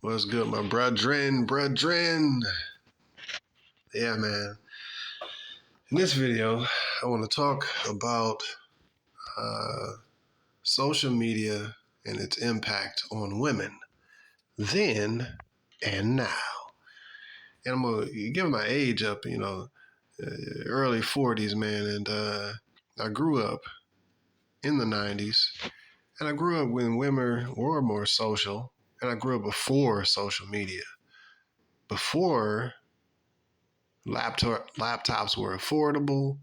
What's good, my brethren? Yeah, man. In this video, I want to talk about social media and its impact on women then and now. And I'm going to give my age up, early 40s, man. And I grew up in the 90s. And I grew up when women were more social. And I grew up before social media. Before laptops were affordable.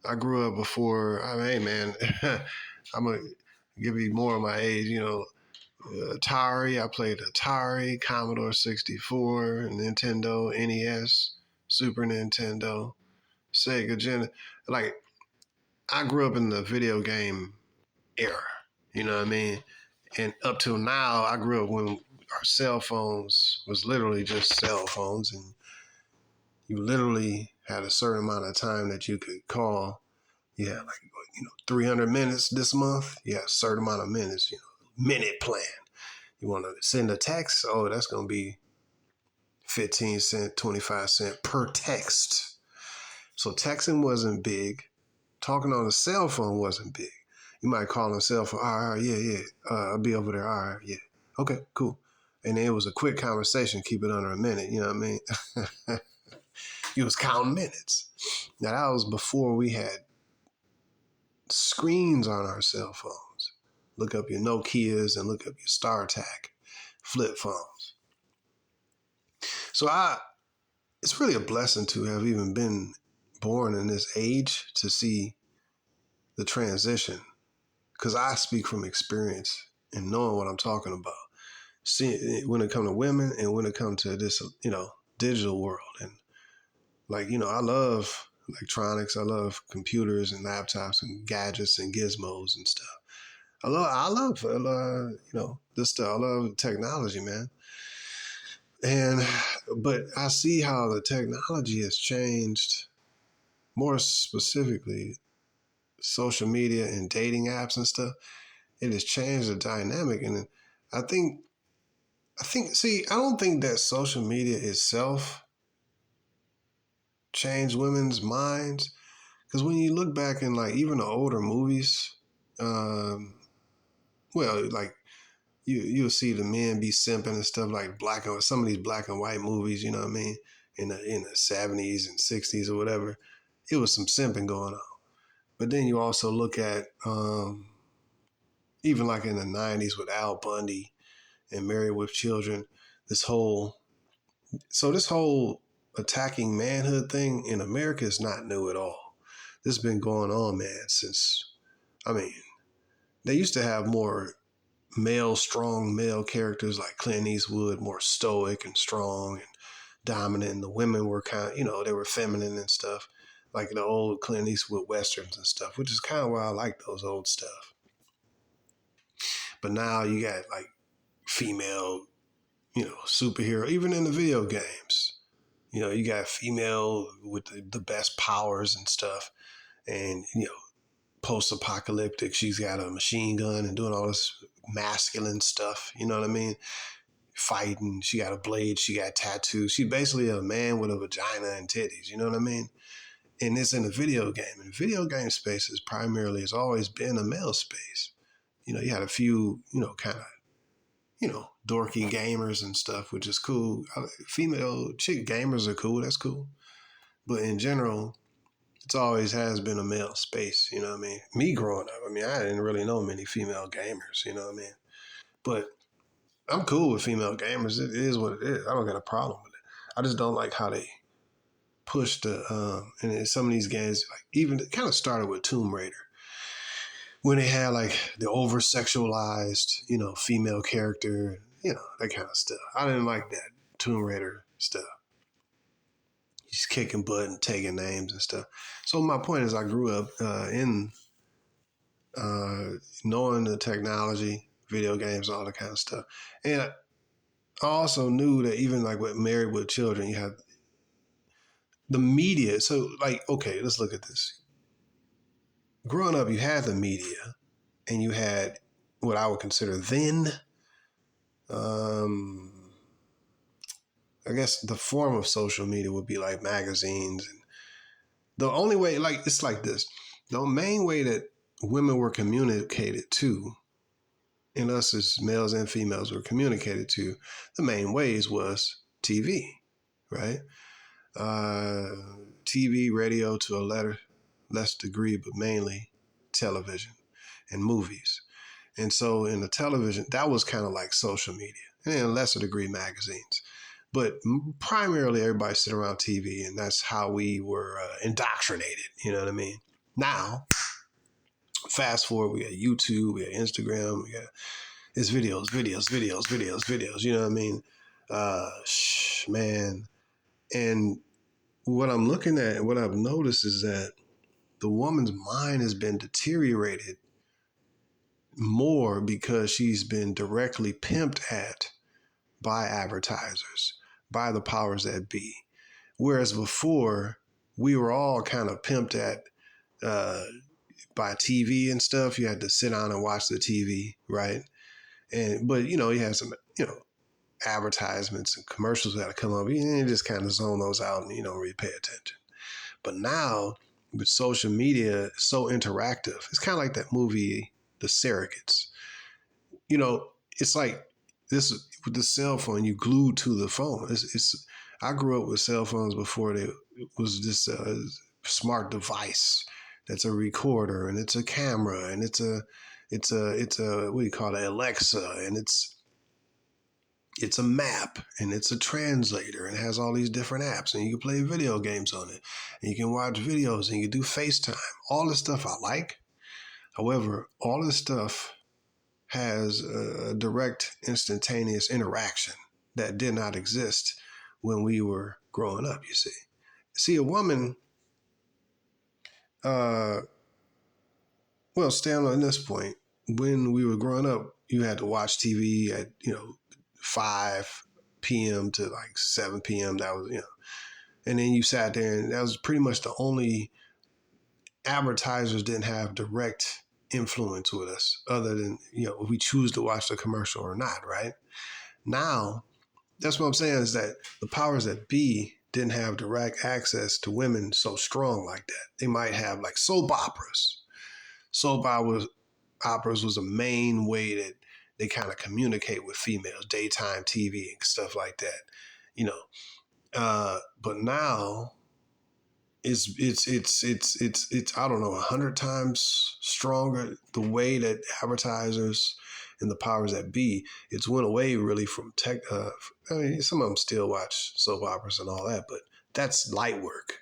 I grew up before, hey man, I'm going to give you more of my age, Atari. I played Atari, Commodore 64, Nintendo, NES, Super Nintendo, Sega Genesis. Like, I grew up in the video game era, you know what I mean? And up till now, I grew up when our cell phones was literally just cell phones, and you literally had a certain amount of time that you could call. Yeah, 300 minutes this month. Yeah, a certain amount of minutes, minute plan. You want to send a text? Oh, that's going to be 15 cents, 25 cents per text. So texting wasn't big. Talking on a cell phone wasn't big. You might call on a cell phone. All right, yeah. I'll be over there. All right, yeah. Okay, cool. And it was a quick conversation. Keep it under a minute. You know what I mean? You was counting minutes. Now, that was before we had screens on our cell phones. Look up your Nokias and look up your StarTAC flip phones. So it's really a blessing to have even been born in this age to see the transition, because I speak from experience and knowing what I'm talking about. See, when it comes to women and when it comes to this, digital world. And I love electronics. I love computers and laptops and gadgets and gizmos and stuff. I love this stuff. I love technology, man. But I see how the technology has changed, more specifically, social media and dating apps and stuff. It has changed the dynamic. And I don't think that social media itself changed women's minds. Because when you look back in even the older movies, you'll see the men be simping and stuff, like some of these black and white movies, you know what I mean, in the 70s and 60s or whatever. It was some simping going on. But then you also look at even in the 90s with Al Bundy and Married with Children, this whole attacking manhood thing in America is not new at all. This has been going on, man, since, they used to have more strong male characters like Clint Eastwood, more stoic and strong and dominant. And the women were kind of, they were feminine and stuff, like the old Clint Eastwood westerns and stuff, which is kind of why I like those old stuff. But now you got female, superhero, even in the video games. You got female with the best powers and stuff. And, post-apocalyptic, she's got a machine gun and doing all this masculine stuff. You know what I mean? Fighting. She got a blade. She got tattoos. She's basically a man with a vagina and titties. You know what I mean? And it's in a video game. And video game space has always been a male space. You had a few, kind of, dorky gamers and stuff, which is cool. Female chick gamers are cool. That's cool. But in general, it always has been a male space. You know what I mean? Me growing up, I didn't really know many female gamers. You know what I mean? But I'm cool with female gamers. It is what it is. I don't got a problem with it. I just don't like how they push and in some of these games, even it kind of started with Tomb Raider, when they had the over sexualized, female character, that kind of stuff. I didn't like that Tomb Raider stuff. He's kicking butt and taking names and stuff. So my point is, I grew up in knowing the technology, video games, all that kind of stuff. And I also knew that even with Married with Children, you have the media. So okay, let's look at this. Growing up, you had the media and you had what I would consider then I guess the form of social media would be like magazines. And the only way, like, it's like this: the main way that women were communicated to, and us as males and females were communicated to, the main ways was TV, right? Uh, TV, radio to a less degree, but mainly television and movies. And so in the television, that was kind of like social media, and in a lesser degree, magazines. But primarily, everybody sit around TV, and that's how we were indoctrinated. You know what I mean? Now, fast forward, we got YouTube, we got Instagram, we got it's videos. You know what I mean? Man. And what I'm looking at, what I've noticed is that the woman's mind has been deteriorated more because she's been directly pimped at by advertisers, by the powers that be. Whereas before, we were all kind of pimped at uh, by TV and stuff. You had to sit down and watch the TV, right? But you had some advertisements and commercials that come up. You just kind of zone those out and you don't really pay attention. But now with social media, it's so interactive. It's kind of like that movie, The Surrogates. It's like this with the cell phone. You glued to the phone. I grew up with cell phones before they was this smart device that's a recorder and it's a camera and it's a what do you call it, Alexa, and it's a map and it's a translator and it has all these different apps and you can play video games on it and you can watch videos and you can do FaceTime. All this stuff I like. However, all this stuff has a direct, instantaneous interaction that did not exist when we were growing up, you see. See, a woman, staying on this point, when we were growing up, you had to watch TV at, 5 p.m. to like 7 p.m. That was, and then you sat there and that was pretty much the only advertisers didn't have direct influence with us other than, if we choose to watch the commercial or not, right? Now, that's what I'm saying is that the powers that be didn't have direct access to women so strong like that. They might have like soap operas. Soap operas was a main way that they kind of communicate with females, daytime TV and stuff like that, but now it's I don't know 100 times stronger the way that advertisers and the powers that be. It's went away really from tech. I mean, some of them still watch soap operas and all that, but that's light work.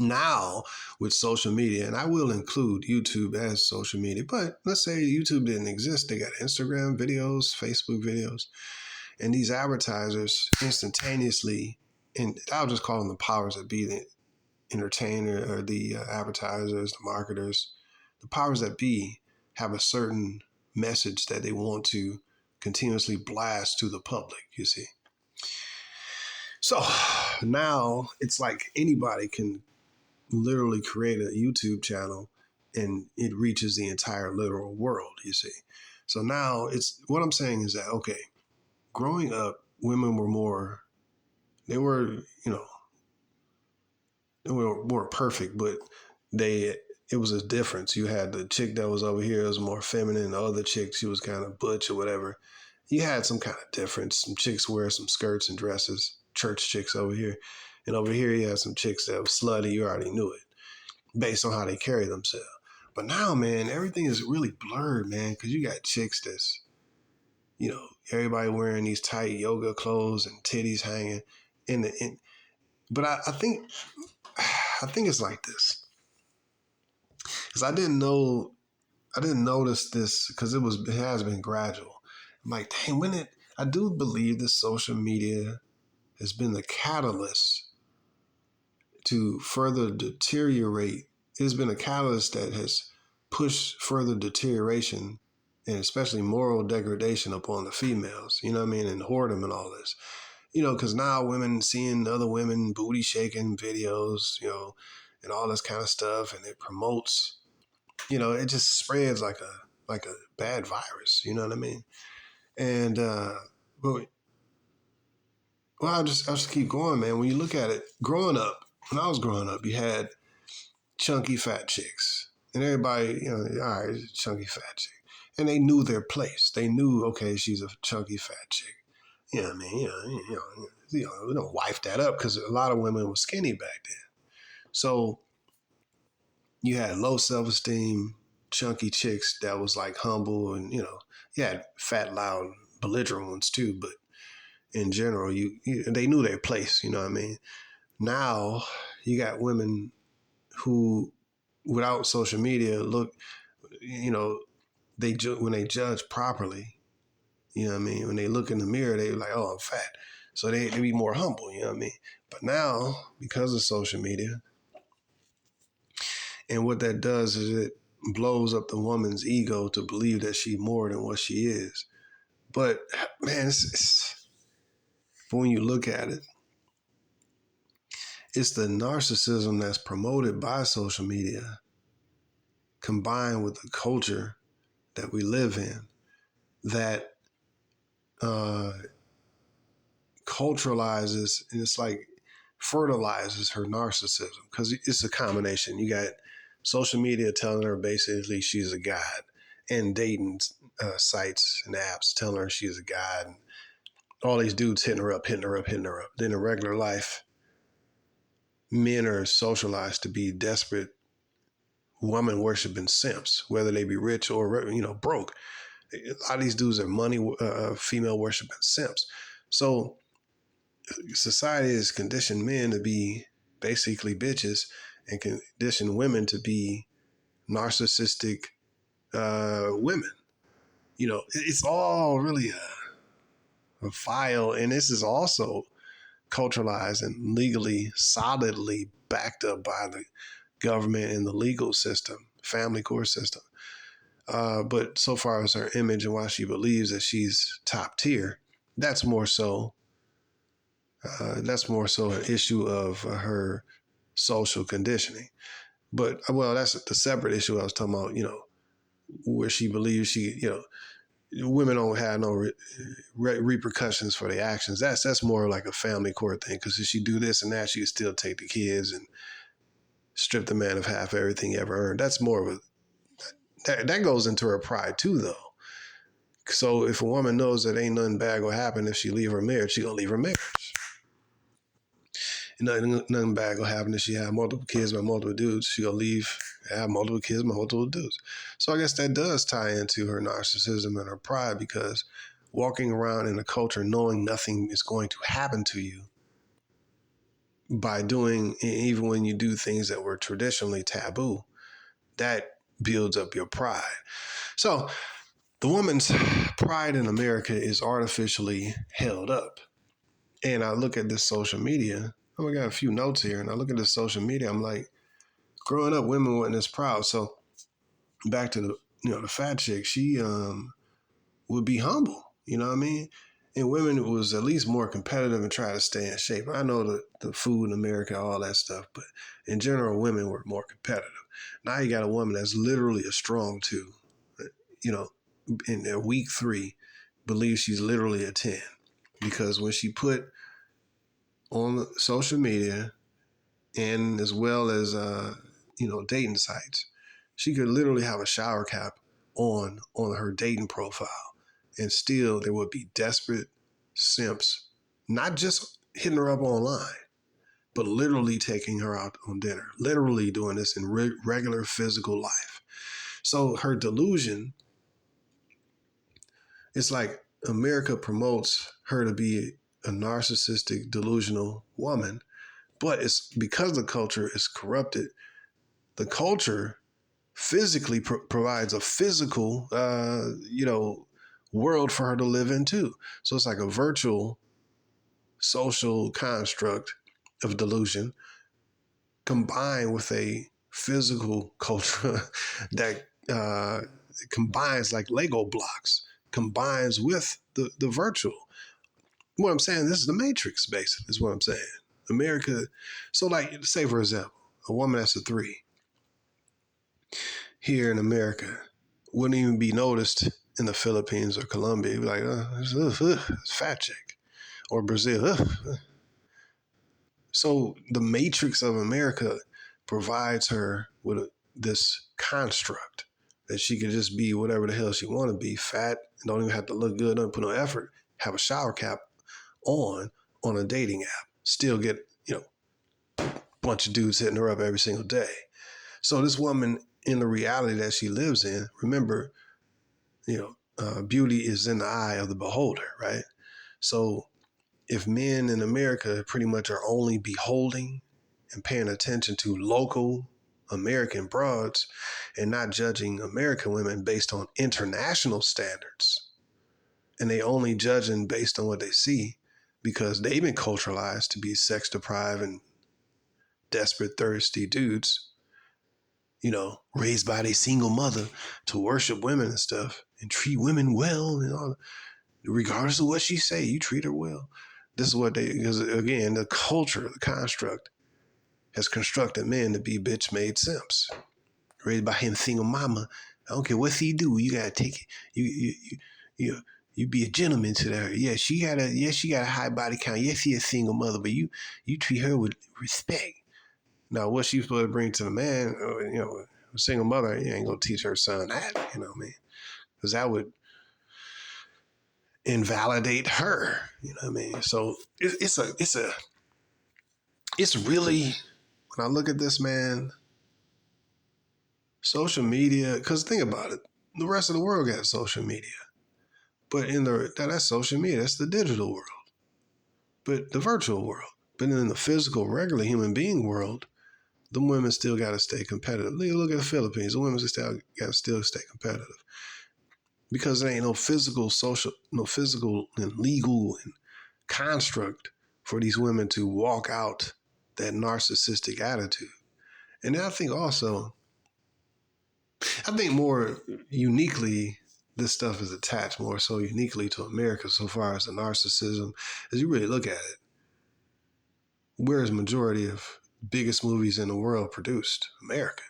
Now with social media, and I will include YouTube as social media, but let's say YouTube didn't exist. They got Instagram videos, Facebook videos, and these advertisers instantaneously, and I'll just call them the powers that be, the entertainer or the advertisers, the marketers, the powers that be have a certain message that they want to continuously blast to the public, you see. So now it's like anybody can literally create a YouTube channel and it reaches the entire literal world, you see. So now it's what I'm saying is that, okay, growing up, women were more, they were, they were more perfect, but it was a difference. You had the chick that was over here was more feminine. The other chick, she was kind of butch or whatever. You had some kind of difference. Some chicks wear some skirts and dresses, church chicks over here. And over here, you had some chicks that were slutty. You already knew it based on how they carry themselves. But now, man, everything is really blurred, man, because you got chicks that's, everybody wearing these tight yoga clothes and titties hanging. But I think it's like this. Because I didn't notice this because it has been gradual. I'm like, dang, I do believe that social media has been the catalyst to further deteriorate. It's been a catalyst that has pushed further deterioration and especially moral degradation upon the females, you know what I mean, and whoredom and all this. Because now women seeing other women booty shaking videos, and all this kind of stuff, and it promotes, it just spreads like a bad virus, you know what I mean? And but Well, I'll just keep going, man. When you look at it, growing up, when I was growing up, you had chunky fat chicks, and everybody, you know, all right, chunky fat chick, and they knew their place. They knew, okay, she's a chunky fat chick. You know what I mean? We don't wife that up because a lot of women were skinny back then. So you had low self esteem, chunky chicks that was like humble, and you had fat, loud, belligerent ones too. But in general, they knew their place. You know what I mean? Now you got women who, without social media, look, you know, when they judge properly, you know what I mean? When they look in the mirror, they like, oh, I'm fat. So they be more humble, you know what I mean? But now, because of social media, and what that does is it blows up the woman's ego to believe that she's more than what she is. But man, but when you look at it, it's the narcissism that's promoted by social media combined with the culture that we live in that culturalizes, and it's like fertilizes her narcissism because it's a combination. You got social media telling her basically she's a god, and dating sites and apps telling her she's a god, and all these dudes hitting her up, hitting her up, hitting her up. Then in regular life, men are socialized to be desperate, woman worshiping simps, whether they be rich or broke. A lot of these dudes are money, female worshiping simps. So society has conditioned men to be basically bitches and conditioned women to be narcissistic women. It's all really a file, and this is also culturalized and legally solidly backed up by the government and the legal system, family court system. But so far as her image and why she believes that she's top tier, that's more so an issue of her social conditioning. But that's the separate issue I was talking about. Where she believes women don't have no repercussions for their actions. That's more like a family court thing. Because if she do this and that, she can still take the kids and strip the man of half everything he ever earned. That's more of that goes into her pride too, though. So if a woman knows that ain't nothing bad gonna happen if she leave her marriage, she gonna leave her marriage. And nothing bad gonna happen if she have multiple kids by multiple dudes. She gonna have multiple kids by multiple dudes. So I guess that does tie into her narcissism and her pride, because walking around in a culture knowing nothing is going to happen to you by doing, even when you do things that were traditionally taboo, that builds up your pride. So the woman's pride in America is artificially held up. And I look at this social media. I got a few notes here, and I look at this social media. I'm like, growing up, women weren't this proud. So back to the fat chick, she would be humble. You know what I mean? And women was at least more competitive and try to stay in shape. I know the food in America, all that stuff, but in general, women were more competitive. Now you got a woman that's literally a strong two. In week 3, believes she's literally a 10, because when she put on the social media and as well as dating sites, she could literally have a shower cap on her dating profile, and still there would be desperate simps not just hitting her up online, but literally taking her out on dinner, literally doing this in regular physical life. So her delusion, it's like America promotes her to be a narcissistic, delusional woman, but it's because the culture is corrupted. The culture physically provides a physical, world for her to live in too. So it's like a virtual social construct of delusion combined with a physical culture that combines like Lego blocks, combines with the virtual. What I'm saying, this is the Matrix, basically, is what I'm saying. America, so like, say for example, a woman that's a 3 here in America wouldn't even be noticed in the Philippines or Colombia. You'd be like, it's a fat chick. or Brazil. Ugh. So the matrix of America provides her with this construct that she can just be whatever the hell she want to be, fat, don't even have to look good, don't put no effort, have a shower cap on a dating app, still get, a bunch of dudes hitting her up every single day. So this woman, in the reality that she lives in, remember, beauty is in the eye of the beholder, right? So if men in America pretty much are only beholding and paying attention to local American broads and not judging American women based on international standards, and they only judging based on what they see because they've been culturalized to be sex deprived and desperate, thirsty dudes, raised by their single mother to worship women and stuff and treat women well and all, regardless of what she say, you treat her well. This is what because again, the culture, the construct has constructed men to be bitch-made simps, raised by him single mama. I don't care what he do, you gotta take it. You be a gentleman to her. Yeah, she got a high body count. Yes, she a single mother, but you treat her with respect. Now, what she's supposed to bring to the man, a single mother, you ain't gonna teach her son that, what I mean? Because that would invalidate her, you know what I mean? So it's really, when I look at this, man, social media, because think about it, the rest of the world got social media, but that's social media, that's the digital world, but the virtual world, but in the physical, regular human being world, the women still got to stay competitive. Look at the Philippines, the women still got to stay competitive because there ain't no physical, social, no physical and legal and construct for these women to walk out that narcissistic attitude. And I think also, more uniquely, this stuff is attached more so uniquely to America so far as the narcissism. As you really look at it, where's majority of biggest movies in the world produced? America.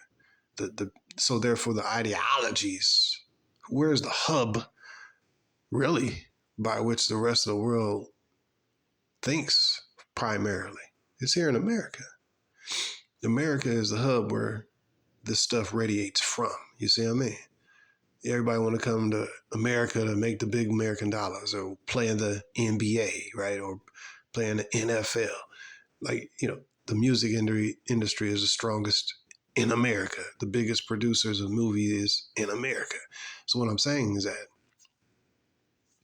So therefore the ideologies, where's the hub really by which the rest of the world thinks primarily? It's here in America. America is the hub where this stuff radiates from. You see what I mean? Everybody want to come to America to make the big American dollars or play in the NBA, right? Or play in the NFL. Like, the music industry is the strongest in America. The biggest producers of movies in America. So what I'm saying is that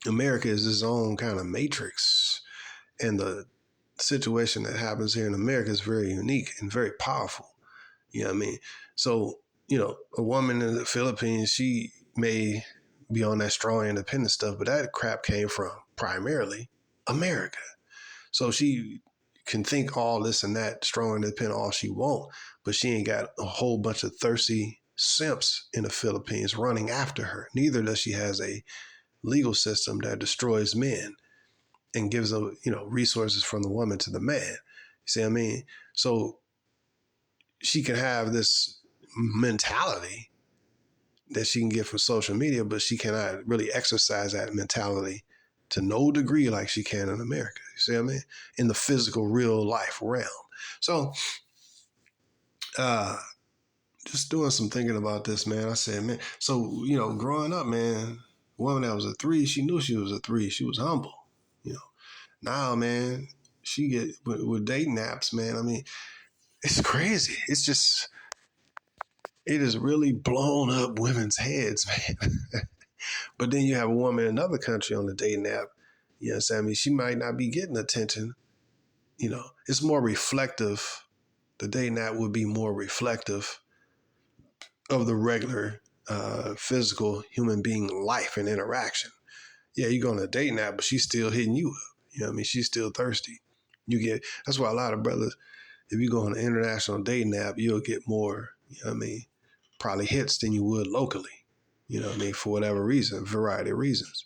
America is its own kind of matrix. And the situation that happens here in America is very unique and very powerful. You know what I mean? So, a woman in the Philippines, she may be on that strong independent stuff, but that crap came from primarily America. So she can think all this and that, strong independent, all she want, but she ain't got a whole bunch of thirsty simps in the Philippines running after her. Neither does she has a legal system that destroys men and gives them, resources from the woman to the man. You see what I mean? So she can have this mentality that she can get from social media, but she cannot really exercise that mentality to no degree like she can in America. You see what I mean? In the physical, real life realm. So, just doing some thinking about this, man. I said, man, so, growing up, man, a woman that was a 3, she knew she was a 3. She was humble, Now, man, she get with dating apps, man. I mean, it's crazy. It's just, it has really blown up women's heads, man. But then you have a woman in another country on the dating app. You know what I'm saying? She might not be getting attention. It's more reflective. The dating app would be more reflective of the regular physical human being life and interaction. Yeah, you go on a dating app, but she's still hitting you up. You know what I mean? She's still thirsty. That's why a lot of brothers, if you go on an international dating app, you'll get more, probably hits than you would locally. For whatever reason, variety of reasons.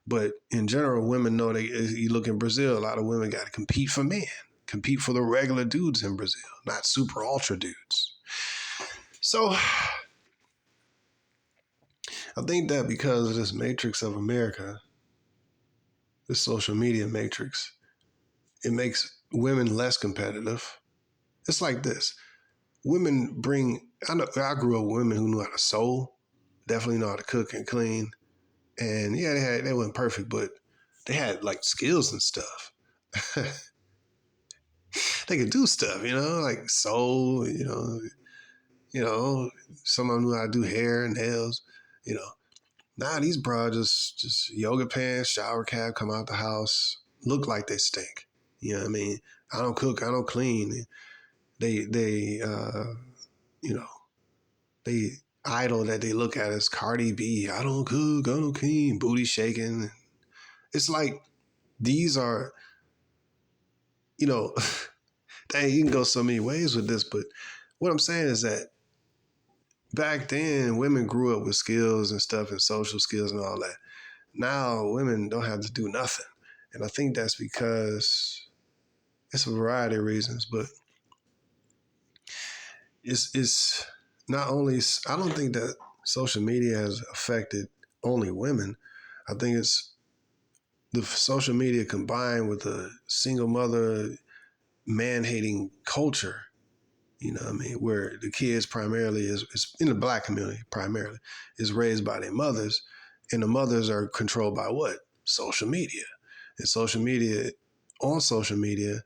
But in general, women know you look in Brazil, a lot of women got to compete for men, compete for the regular dudes in Brazil, not super ultra dudes. So I think that because of this matrix of America, this social media matrix, It makes women less competitive. It's like this. Women bring, I grew up with women who knew how to sew, definitely know how to cook and clean. And yeah, they weren't perfect, but they had like skills and stuff. They could do stuff, like sew, someone knew how to do hair and nails, you know. Now these bras just yoga pants, shower cap, come out the house, look like they stink. You know what I mean? I don't cook, I don't clean. They you know, they idol that they look at as Cardi B. I don't cook, I don't clean, booty shaking. It's like these are, you know, dang, you can go so many ways with this, but what I'm saying is that back then women grew up with skills and stuff and social skills and all that. Now women don't have to do nothing. And I think that's because it's a variety of reasons, but it's not only, I don't think that social media has affected only women. I think it's the social media combined with the single mother man hating culture, you know what I mean, where the kids primarily is in the black community primarily is raised by their mothers, and the mothers are controlled by what? Social media. And on social media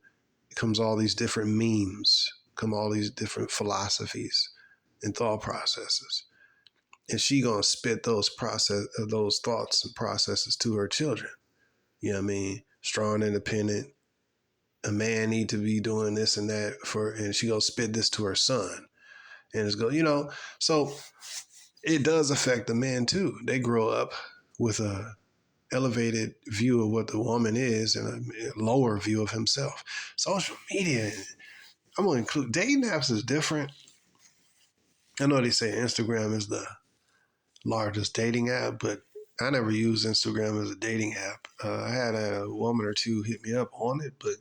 comes all these different memes, come all these different philosophies and thought processes. And she gonna spit those thoughts and processes to her children. You know what I mean? Strong, independent. A man need to be doing this and that and she gonna spit this to her son. And it's so it does affect the men too. They grow up with a elevated view of what the woman is and a lower view of himself. Social media, I'm gonna include dating apps is different. I know they say Instagram is the largest dating app, but I never used Instagram as a dating app. I had a woman or two hit me up on it, but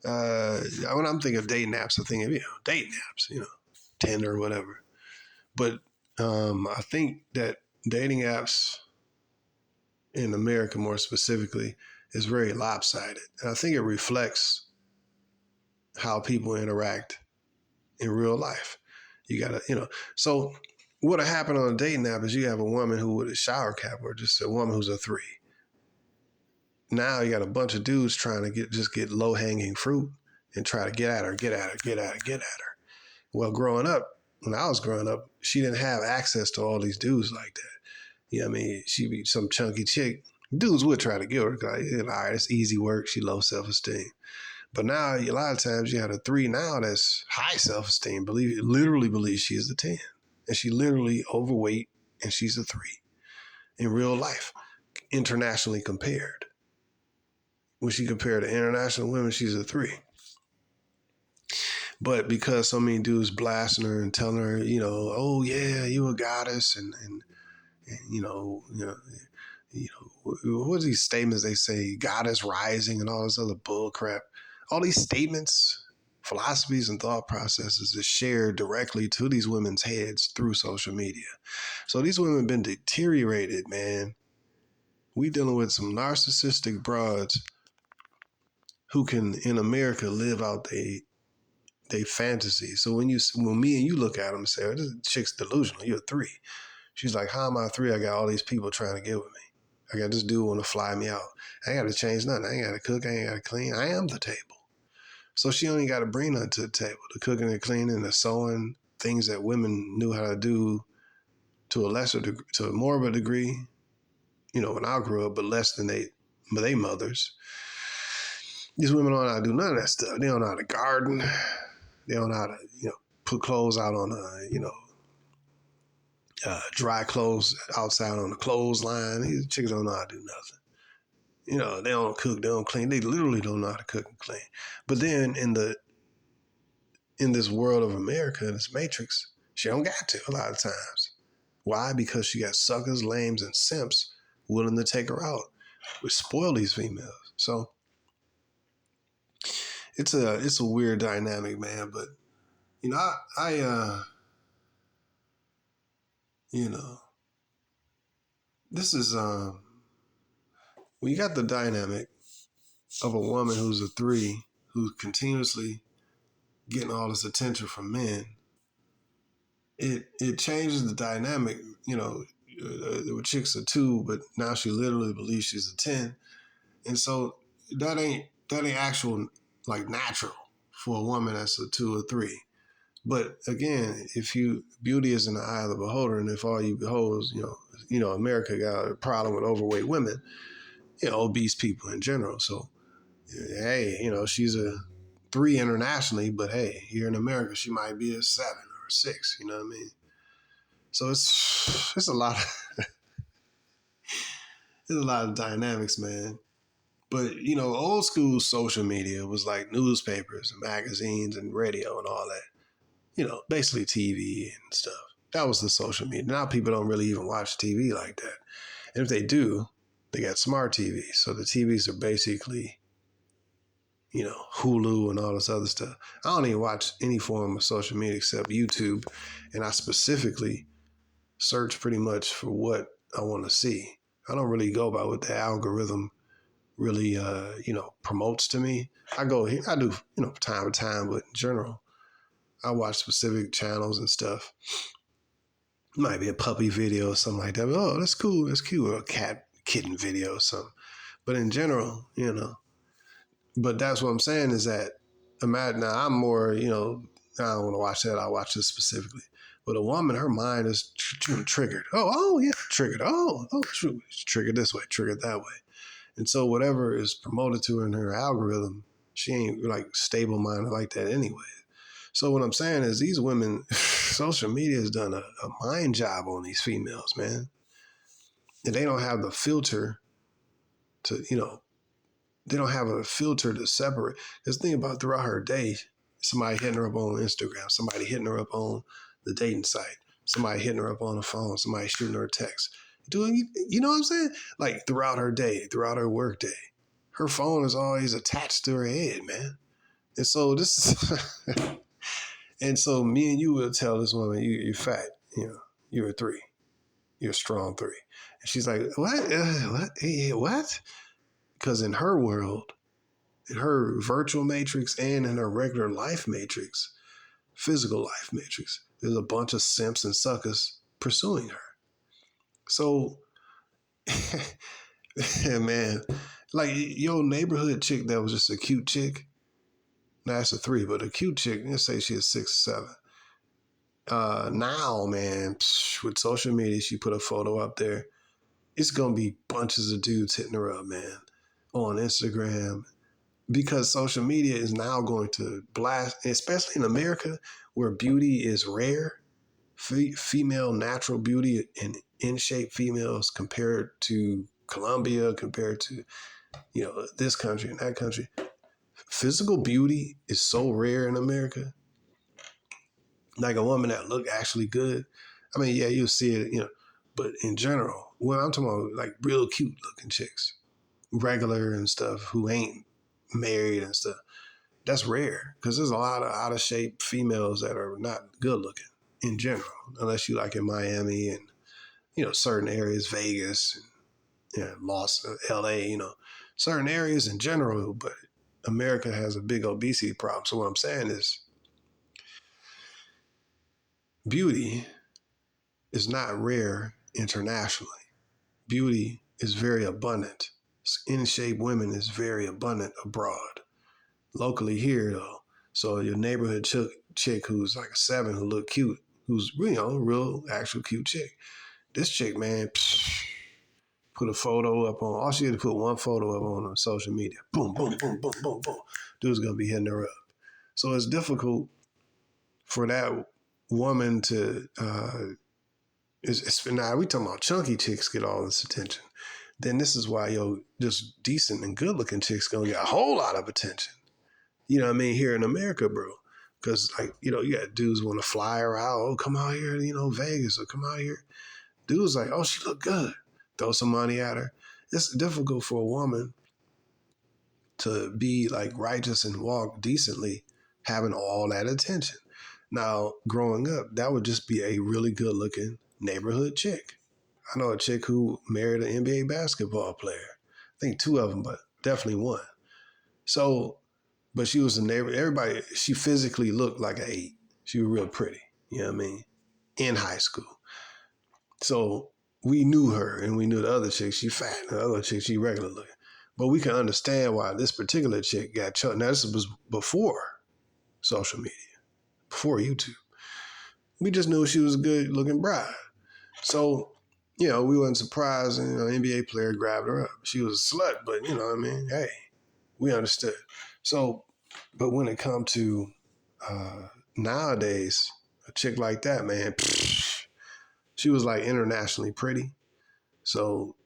when I'm thinking of dating apps, I think of dating apps, Tinder or whatever. But I think that dating apps in America, more specifically, is very lopsided, and I think it reflects how people interact in real life. You gotta, so what'll happen on a dating app is you have a woman who with a shower cap or just a woman who's a 3. Now you got a bunch of dudes trying to get low hanging fruit and try to get at her. Well, when I was growing up, she didn't have access to all these dudes like that. You know what I mean? She'd be some chunky chick. Dudes would try to get her. Like, all right, it's easy work. She low self-esteem. But now, a lot of times, you have a 3 now that's high self-esteem. Literally believes she is a 10. And she literally overweight and she's a 3 in real life, internationally compared. When she compared to international women, she's a 3. But because so many dudes blasting her and telling her, oh yeah, you a goddess, and what's these statements they say, goddess rising and all this other bull crap. All these statements, philosophies, and thought processes is shared directly to these women's heads through social media. So these women have been deteriorated, man. We dealing with some narcissistic broads who can, in America, live out they fantasy. So when me and you look at them and say, oh, this chick's delusional, you're a 3. She's like, how am I a 3? I got all these people trying to get with me. I got this dude want to fly me out. I ain't got to change nothing. I ain't got to cook. I ain't got to clean. I am the table. So she only got to bring nothing to the table. The cooking and cleaning, the sewing, things that women knew how to do to a more of a degree, when I grew up, but less than they mothers. These women don't know how to do none of that stuff. They don't know how to garden. They don't know how to, put clothes out on dry clothes outside on the clothesline. These chicks don't know how to do nothing. They don't cook, they don't clean. They literally don't know how to cook and clean. But then in this world of America, this matrix, she don't got to a lot of times. Why? Because she got suckers, lames, and simps willing to take her out. We spoil these females. So it's a weird dynamic, man. But this is when you got the dynamic of a woman who's a 3, who's continuously getting all this attention from men, it changes the dynamic. With chicks a 2, but now she literally believes she's a 10, and so that ain't actual like natural for a woman that's a 2 or 3. But again, if beauty is in the eye of the beholder, and if all you behold is, America got a problem with overweight women, obese people in general. So, hey, she's a 3 internationally, but hey, here in America, she might be a 7 or a 6. You know what I mean? So it's a lot. There's a lot of dynamics, man. But old school social media was like newspapers and magazines and radio and all that. Basically TV and stuff. That was the social media. Now people don't really even watch TV like that. And if they do, they got smart TVs. So the TVs are basically, Hulu and all this other stuff. I don't even watch any form of social media except YouTube. And I specifically search pretty much for what I want to see. I don't really go by what the algorithm really, promotes to me. I go here, I do, time to time, but in general, I watch specific channels and stuff. It might be a puppy video or something like that. But, oh, that's cool. That's cute. Or a kitten video or something. But in general, But that's what I'm saying is that, imagine, now I'm more, I don't want to watch that. I watch this specifically. But a woman, her mind is triggered. Yeah, triggered. True. Triggered this way, triggered that way. And so whatever is promoted to her in her algorithm, she ain't like stable-minded like that anyway. So what I'm saying is these women, social media has done a mind job on these females, man. And they don't have the filter to, they don't have a filter to separate. Because think about throughout her day, somebody hitting her up on Instagram, somebody hitting her up on the dating site, somebody hitting her up on the phone, somebody shooting her a text. You know what I'm saying? Like throughout her day, throughout her work day, her phone is always attached to her head, man. And so this is... And so me and you will tell this woman, you're fat, you're a 3. You're a strong 3. And she's like, what? What? Because in her world, in her virtual matrix and in her regular life matrix, physical life matrix, there's a bunch of simps and suckers pursuing her. So, man, like your neighborhood chick that was just a cute chick, that's a 3, but a cute chick, let's say she's 6 or 7. Now, man, with social media, she put a photo up there. It's going to be bunches of dudes hitting her up, man, on Instagram, because social media is now going to blast, especially in America, where beauty is rare. Female natural beauty and in-shape females compared to Colombia, compared to, this country and that country. Physical beauty is so rare in America. Like a woman that look actually good. I mean, yeah, you'll see it, but in general, well, I'm talking about like real cute looking chicks, regular and stuff, who ain't married and stuff. That's rare because there's a lot of out of shape females that are not good looking in general, unless you like in Miami and, certain areas, Vegas, and, LA, certain areas in general, but America has a big obesity problem. So what I'm saying is beauty is not rare internationally. Beauty is very abundant. In-shape women is very abundant abroad. Locally here, though, so your neighborhood chick who's like a 7 who look cute, who's, real actual cute chick. This chick, man, put a photo up on, all she had to put one photo up on social media. Boom, boom, boom, boom, boom, boom. Dude's going to be hitting her up. So it's difficult for that woman to, now we talking about chunky chicks get all this attention. Then this is why, just decent and good looking chicks going to get a whole lot of attention. You know what I mean? Here in America, bro. Because, like, you got dudes want to fly her out. Oh, come out here, Vegas, or come out here. Dudes like, oh, she look good. Throw some money at her. It's difficult for a woman to be, like, righteous and walk decently having all that attention. Now, growing up, that would just be a really good-looking neighborhood chick. I know a chick who married an NBA basketball player. I think 2 of them, but definitely one. So, but she was a neighbor. Everybody, she physically looked like an 8. She was real pretty. You know what I mean? In high school. So we knew her and we knew the other chick, she fat. The other chick, she regular looking. But we can understand why this particular chick got chosen. Now, this was before social media, before YouTube. We just knew she was a good looking bride. So, we wasn't surprised. NBA player grabbed her up. She was a slut, but hey, we understood. So, but when it comes to nowadays, a chick like that, man, she was like internationally pretty. So,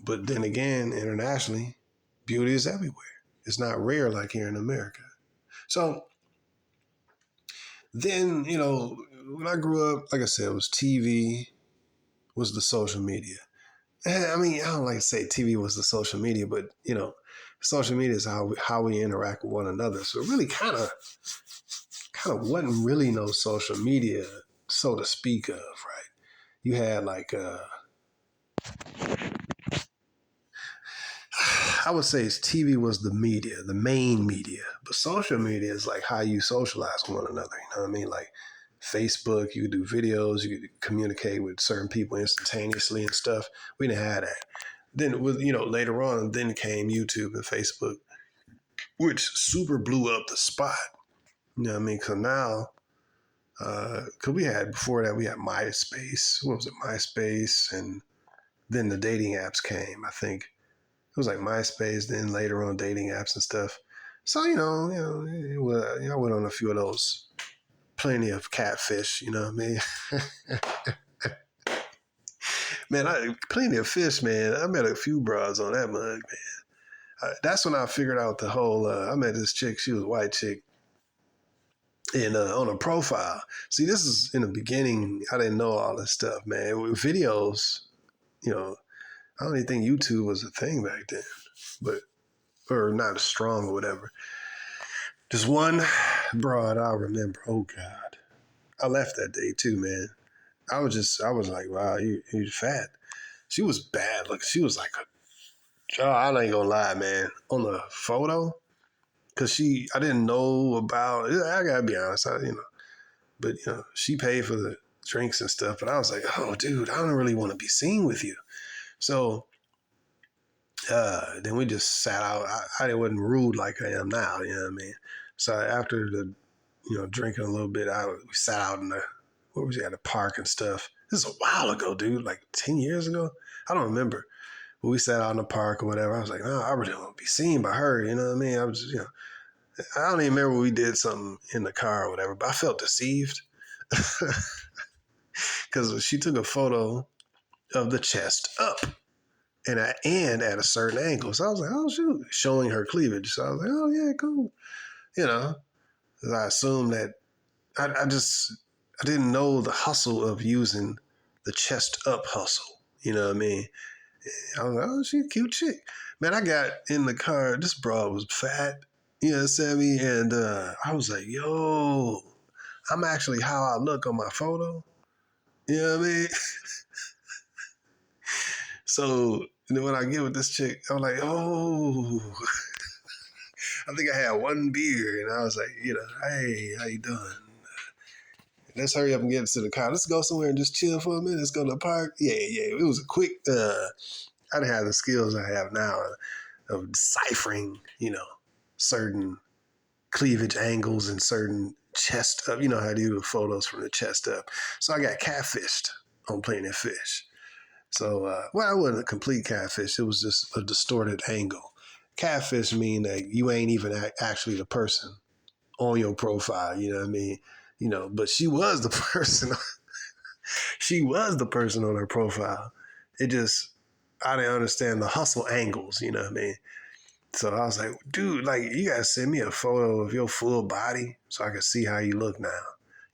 but then again, internationally, beauty is everywhere. It's not rare like here in America. So then, when I grew up, like I said, it was TV, was the social media. I mean, I don't like to say TV was the social media, but social media is how we interact with one another. So it really kind of wasn't really no social media, so to speak of, right? You had like I would say TV was the media, the main media, but social media is like how you socialize with one another. You know what I mean? Like Facebook, you could do videos, you could communicate with certain people instantaneously and stuff. We didn't have that. Then it was, later on, then came YouTube and Facebook, which super blew up the spot. You know what I mean? Because now, because before that, we had MySpace. What was it? MySpace. And then the dating apps came, I think. It was like MySpace, then later on dating apps and stuff. So, I went on a few of those. Plenty of catfish, you know what I mean? Man, plenty of fish, man. I met a few bras on that mug, man. That's when I figured out the whole, I met this chick, she was a white chick, and on a profile. See, this is in the beginning, I didn't know all this stuff, man. With videos, I don't even think YouTube was a thing back then, or not as strong or whatever. Just one broad I remember. Oh God, I left that day too, man. I was like, wow, you're fat. She was bad. Look, she was like I ain't gonna lie, man. On the photo, cause I didn't know about. I gotta be honest, but she paid for the drinks and stuff. But I was like, oh, dude, I don't really want to be seen with you. So then we just sat out. I wasn't rude like I am now. You know what I mean? So after the, drinking a little bit, we sat out in at the park and stuff. This is a while ago, dude, like 10 years ago. I don't remember. But we sat out in the park or whatever. I was like, no, I really don't want to be seen by her. You know what I mean? I was just, I don't even remember we did something in the car or whatever, but I felt deceived because she took a photo of the chest up and at a certain angle. So I was like, oh, shoot, showing her cleavage. So I was like, oh, yeah, cool. I assumed that I didn't know the hustle of using the chest up hustle. You know what I mean? I was like, oh, she's a cute chick. Man, I got in the car. This broad was fat. You know, Sammy? And I was like, yo, I'm actually how I look on my photo. You know what I mean? So when I get with this chick, I'm like, oh, I think I had one beer. And I was like, hey, how you doing? Let's hurry up and get to the car. Let's go somewhere and just chill for a minute. Let's go to the park. Yeah. It was a quick, I didn't have the skills I have now of deciphering, certain cleavage angles and certain chest up. You know how to do the photos from the chest up. So I got catfished on Plenty of Fish. So, it wasn't a complete catfish. It was just a distorted angle. Catfish mean that you ain't even actually the person on your profile. You know what I mean? But she was the person. She was the person on her profile. It just, I didn't understand the hustle angles. You know what I mean? So I was like, dude, like, you gotta send me a photo of your full body so I can see how you look now.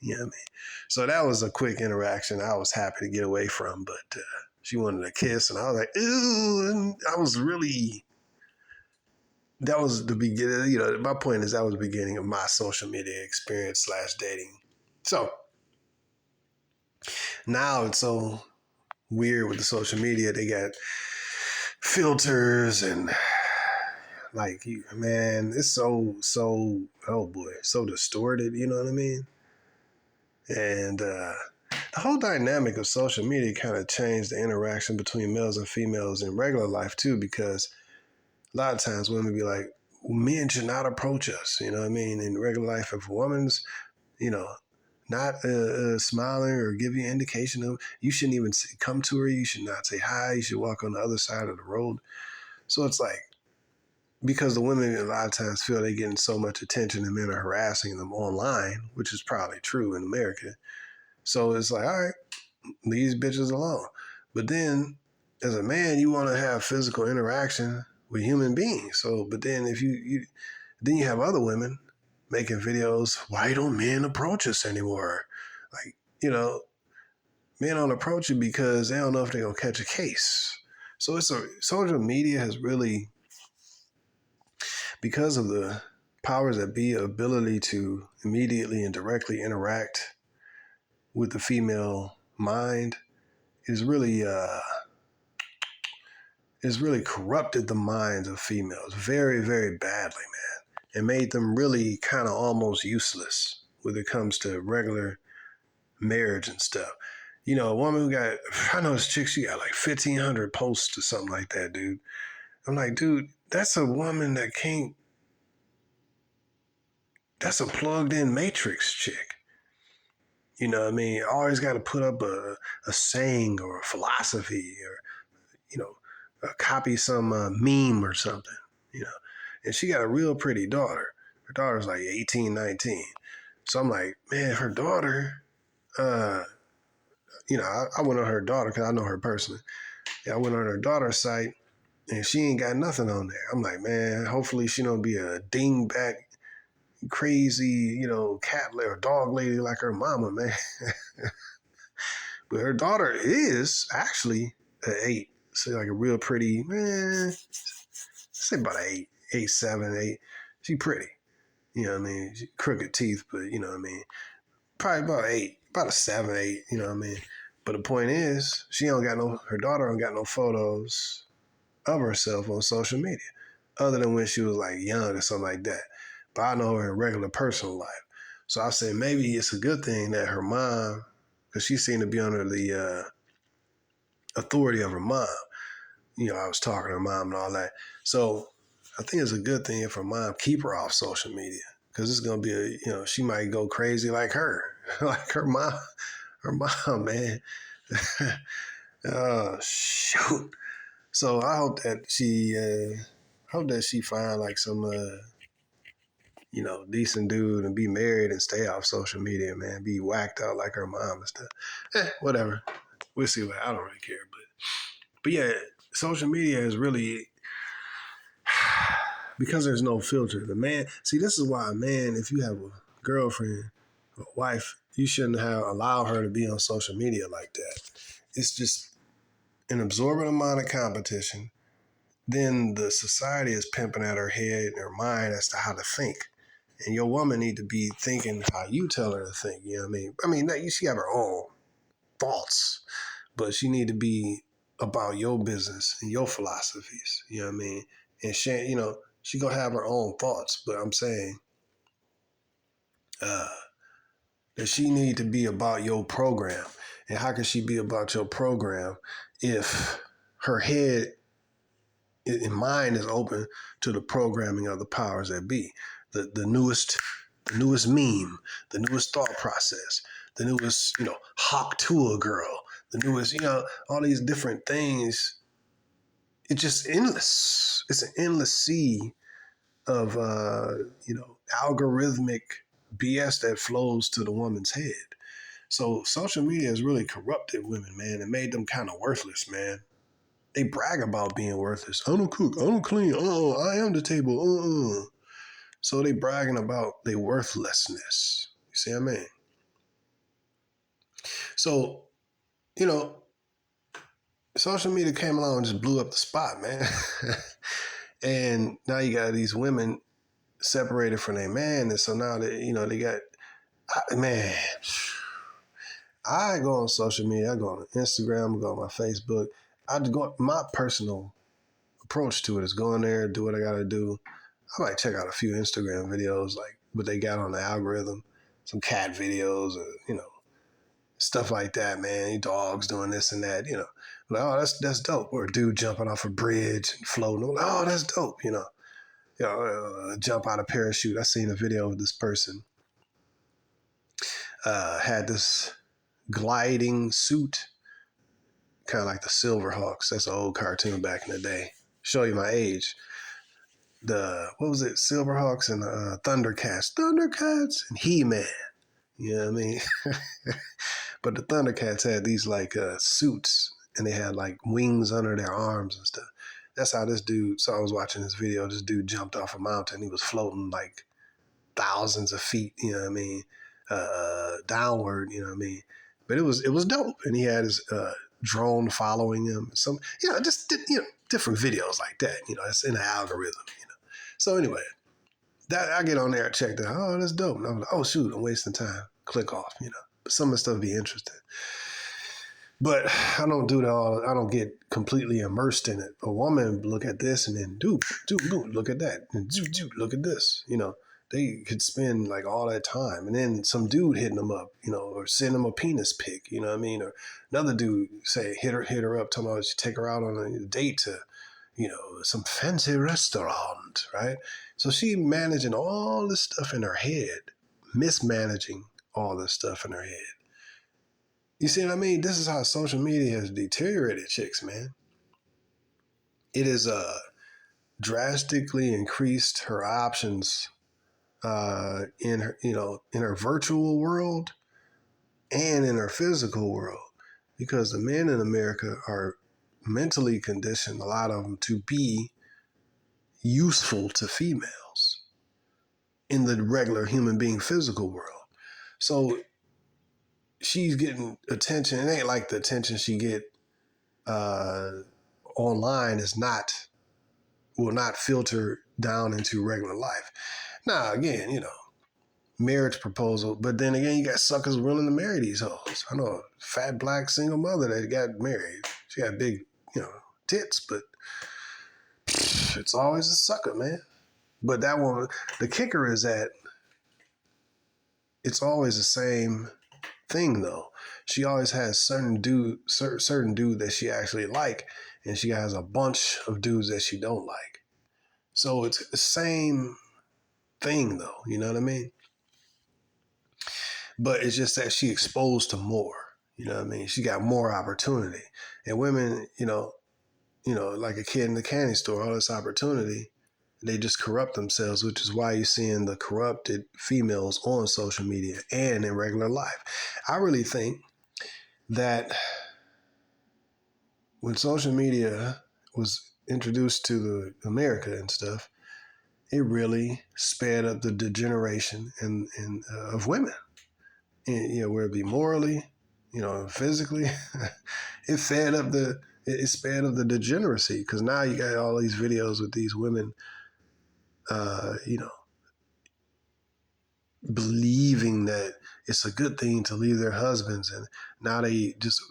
You know what I mean? So that was a quick interaction I was happy to get away from, but she wanted a kiss, and I was like, ew. And that was the beginning. My point is that was the beginning of my social media experience / dating. So now it's so weird with the social media. They got filters and Like, man, it's oh boy, so distorted. You know what I mean? And the whole dynamic of social media kind of changed the interaction between males and females in regular life too, because a lot of times women be like, men should not approach us. You know what I mean? In regular life, if a woman's, you know, not smiling or give you an indication of, you shouldn't even come to her. You should not say hi. You should walk on the other side of the road. So it's like, because the women a lot of times feel they're getting so much attention and men are harassing them online, which is probably true in America. So it's like, all right, leave these bitches alone. But then as a man, you want to have physical interaction with human beings. So, but then if then you have other women making videos, why don't men approach us anymore? Like, men don't approach you because they don't know if they're going to catch a case. So social media has really, because of the powers that be ability to immediately and directly interact with the female mind, is really corrupted the minds of females very, very badly, man, and made them really kind of almost useless when it comes to regular marriage and stuff. A woman who I know this chick, she got like 1,500 posts or something like that, dude. I'm like, dude, that's a woman that's a plugged in matrix chick. You know what I mean? Always got to put up a saying or a philosophy or, copy some meme or something, And she got a real pretty daughter. Her daughter's like 18, 19. So I'm like, man, her daughter, I went on her daughter because I know her personally. Yeah, I went on her daughter's site and she ain't got nothing on there. I'm like, man, hopefully she don't be a dingback, crazy, cat or dog lady like her mama, man. But her daughter is actually an 8. So like a real pretty, man, say about an 8, 7, 8. She pretty. You know what I mean? She crooked teeth, but you know what I mean? Probably about 8, about a 7, 8, you know what I mean? But the point is, her daughter don't got no photos of herself on social media, other than when she was like young or something like that. But I know her in regular personal life. So I said maybe it's a good thing that her mom, because she seemed to be under the authority of her mom. I was talking to her mom and all that. So I think it's a good thing if her mom keep her off social media, because it's going to be she might go crazy like her, like her mom, man. Oh, shoot. So I hope that she find like some, decent dude and be married and stay off social media, man. Be whacked out like her mom and stuff. Whatever. We'll see I don't really care, but yeah, social media is really, because there's no filter. The man, see, this is why a man, if you have a girlfriend, a wife, you shouldn't allow her to be on social media like that. It's just an absorbent amount of competition. Then the society is pimping at her head and her mind as to how to think. And your woman need to be thinking how you tell her to think. You know what I mean? I mean, she have her own thoughts, but she need to be about your business and your philosophies. You know what I mean? And she gonna have her own thoughts, but I'm saying that she need to be about your program. And how can she be about your program if her head and mind is open to the programming of the powers that be? The newest meme, the newest thought process, the newest, Hawk Tuah girl, the newest, all these different things. It's just endless. It's an endless sea of, algorithmic BS that flows to the woman's head. So social media has really corrupted women, man, and made them kind of worthless, man. They brag about being worthless. I don't cook. I don't clean. I am the table. So they bragging about their worthlessness. You see what I mean? So, social media came along and just blew up the spot, man. And now you got these women separated from their man. And so now they got, man, I go on social media. I go on Instagram. I go on my Facebook. I go my personal approach to it is go in there, do what I gotta do. I might check out a few Instagram videos, like what they got on the algorithm, some cat videos, or stuff like that. Man, dogs doing this and that. Like, oh, that's dope. Or a dude jumping off a bridge and floating. Like, oh, that's dope. Jump out of parachute. I seen a video of this person had this gliding suit, kind of like the Silverhawks. That's an old cartoon back in the day. Show you my age. What was it? Silverhawks and Thundercats and He-Man. You know what I mean? But the Thundercats had these like suits, and they had like wings under their arms and stuff. That's how this dude. So I was watching this video. This dude jumped off a mountain. He was floating like thousands of feet. You know what I mean? Downward. You know what I mean? But it was dope, and he had his drone following him. Some just different videos like that. It's in the algorithm. So anyway, that I get on there and check that. Oh, that's dope. And I'm like, oh shoot, I'm wasting time. Click off. But some of the stuff be interesting. But I don't do that all. I don't get completely immersed in it. A woman look at this and then do look at that and do look at this. They could spend like all that time, and then some dude hitting them up, or send them a penis pic, you know what I mean? Or another dude say hit her up, talking about you take her out on a date to, some fancy restaurant, right? So she managing all this stuff in her head, mismanaging all this stuff in her head. You see what I mean? This is how social media has deteriorated chicks, man. It has drastically increased her options in her virtual world and in her physical world, because the men in America are mentally conditioned, a lot of them, to be useful to females in the regular human being physical world. So she's getting attention. It ain't like the attention she get online will not filter down into regular life. Now, again, marriage proposal, but then again, you got suckers willing to marry these hoes. I know a fat black single mother that got married. She got big, tits, but it's always a sucker, man. But that one, the kicker is that it's always the same thing, though. She always has certain dude that she actually like, and she has a bunch of dudes that she don't like. So it's the same thing, though. You know what I mean? But it's just that she exposed to more. You know what I mean? She got more opportunity. And women, like a kid in the candy store, all this opportunity, they just corrupt themselves, which is why you're seeing the corrupted females on social media and in regular life. I really think that when social media was introduced to the America and stuff, it really sped up the degeneration of women. And, where it be morally, physically, it sped up the degeneracy, because now you got all these videos with these women, believing that it's a good thing to leave their husbands, and now they just,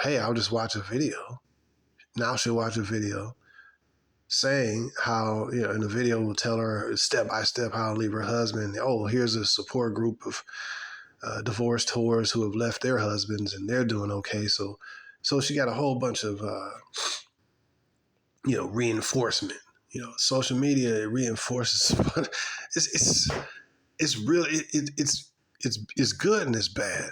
hey, I'll just watch a video. Now she'll watch a video saying how, and the video will tell her step by step how to leave her husband. Oh, here's a support group of divorced whores who have left their husbands and they're doing okay. So she got a whole bunch of, reinforcement. Social media reinforces. It's really it's good and it's bad.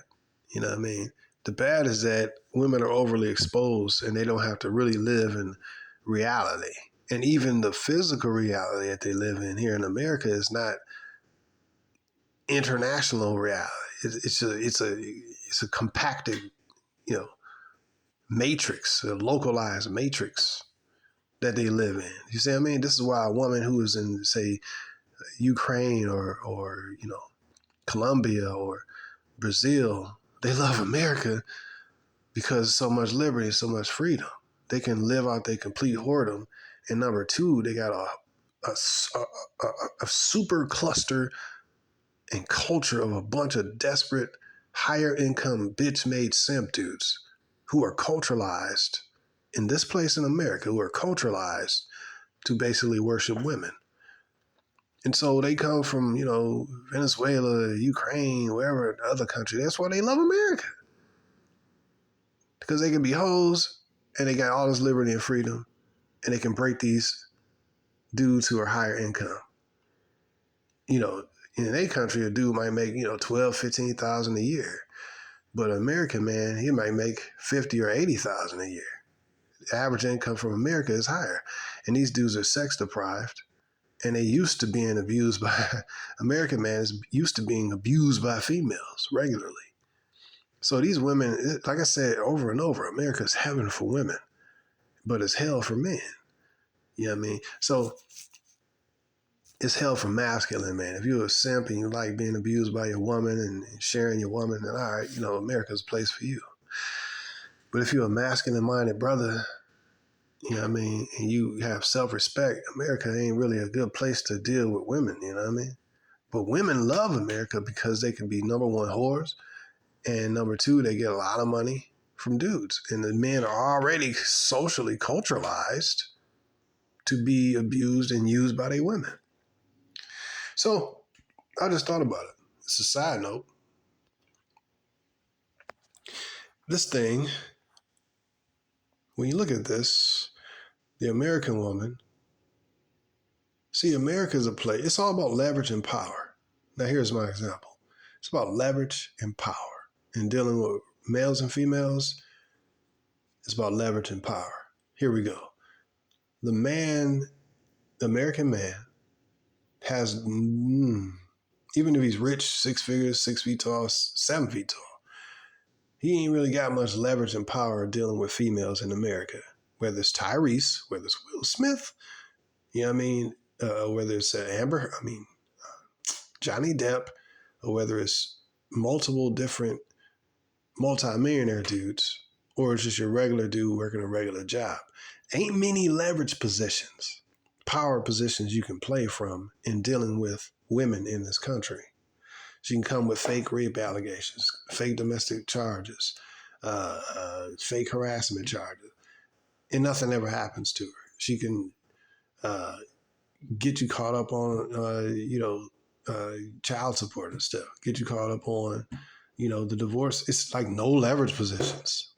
You know what I mean? The bad is that women are overly exposed and they don't have to really live in reality. And even the physical reality that they live in here in America is not international reality. It's a compacted, matrix, a localized matrix that they live in. You see what I mean? This is why a woman who is in, say, Ukraine or Colombia or Brazil, they love America because so much liberty, so much freedom. They can live out their complete whoredom. And number two, they got a super cluster and culture of a bunch of desperate, higher income, bitch-made simp dudes who are culturalized in this place in America who are culturalized to basically worship women. And so they come from, Venezuela, Ukraine, wherever, other country. That's why they love America. Because they can be hoes and they got all this liberty and freedom and they can break these dudes who are higher income. In a country, a dude might make, 12, 15,000 a year. But an American man, he might make 50 or 80,000 a year. The average income from America is higher. And these dudes are sex deprived. And they used to being abused by, American man is used to being abused by females regularly. So these women, like I said over and over, America's heaven for women, but it's hell for men. You know what I mean? So it's hell for masculine man. If you're a simp and you like being abused by your woman and sharing your woman, then all right, America's a place for you. But if you're a masculine-minded brother, you know what I mean, and you have self-respect, America ain't really a good place to deal with women, you know what I mean? But women love America because they can be, number one, whores, and number two, they get a lot of money from dudes. And the men are already socially culturalized to be abused and used by their women. So I just thought about it. It's a side note. This thing, when you look at this, the American woman, see, America is a place, it's all about leverage and power. Now, here's my example. It's about leverage and power. And dealing with males and females, it's about leverage and power. Here we go. The American man has, even if he's rich, 6 figures, 6 feet tall, 7 feet tall, he ain't really got much leverage and power dealing with females in America. Whether it's Tyrese, whether it's Will Smith, you know what I mean? Whether it's Johnny Depp, or whether it's multiple different multi-millionaire dudes, or it's just your regular dude working a regular job. Ain't many leverage positions, power positions you can play from in dealing with women in this country. She can come with fake rape allegations, fake domestic charges, fake harassment charges, and nothing ever happens to her. She can get you caught up on, child support and stuff, get you caught up on, the divorce. It's like no leverage positions.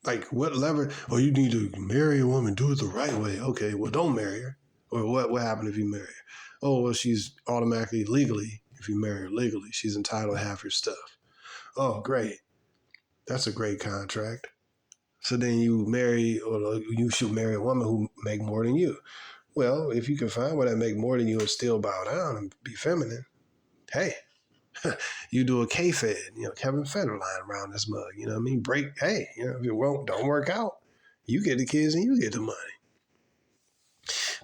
Like what leverage? Oh, you need to marry a woman, do it the right way. Okay, well, don't marry her. Or what happened if you marry her? Oh, well, she's automatically legally, if you marry her legally, she's entitled to half your stuff. Oh, great. That's a great contract. So then you should marry a woman who make more than you. Well, if you can find one that make more than you and still bow down and be feminine, hey, you do a K-Fed, Kevin Federline around this mug, you know what I mean? If it don't work out, you get the kids and you get the money.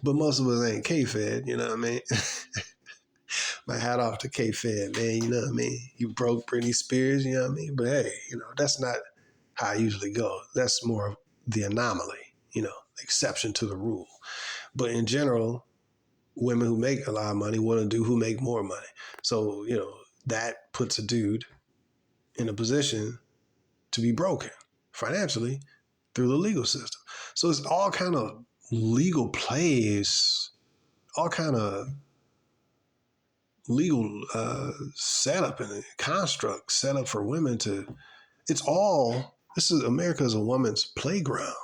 But most of us ain't K-Fed, you know what I mean? My hat off to K-Fed, man, you know what I mean? You broke Britney Spears, you know what I mean? But hey, that's not how I usually go. That's more of the anomaly, exception to the rule. But in general, women who make a lot of money want to do who make more money. So, that puts a dude in a position to be broken financially through the legal system. So it's all kind of legal plays, all kind of legal setup and construct set up for women America is a woman's playground.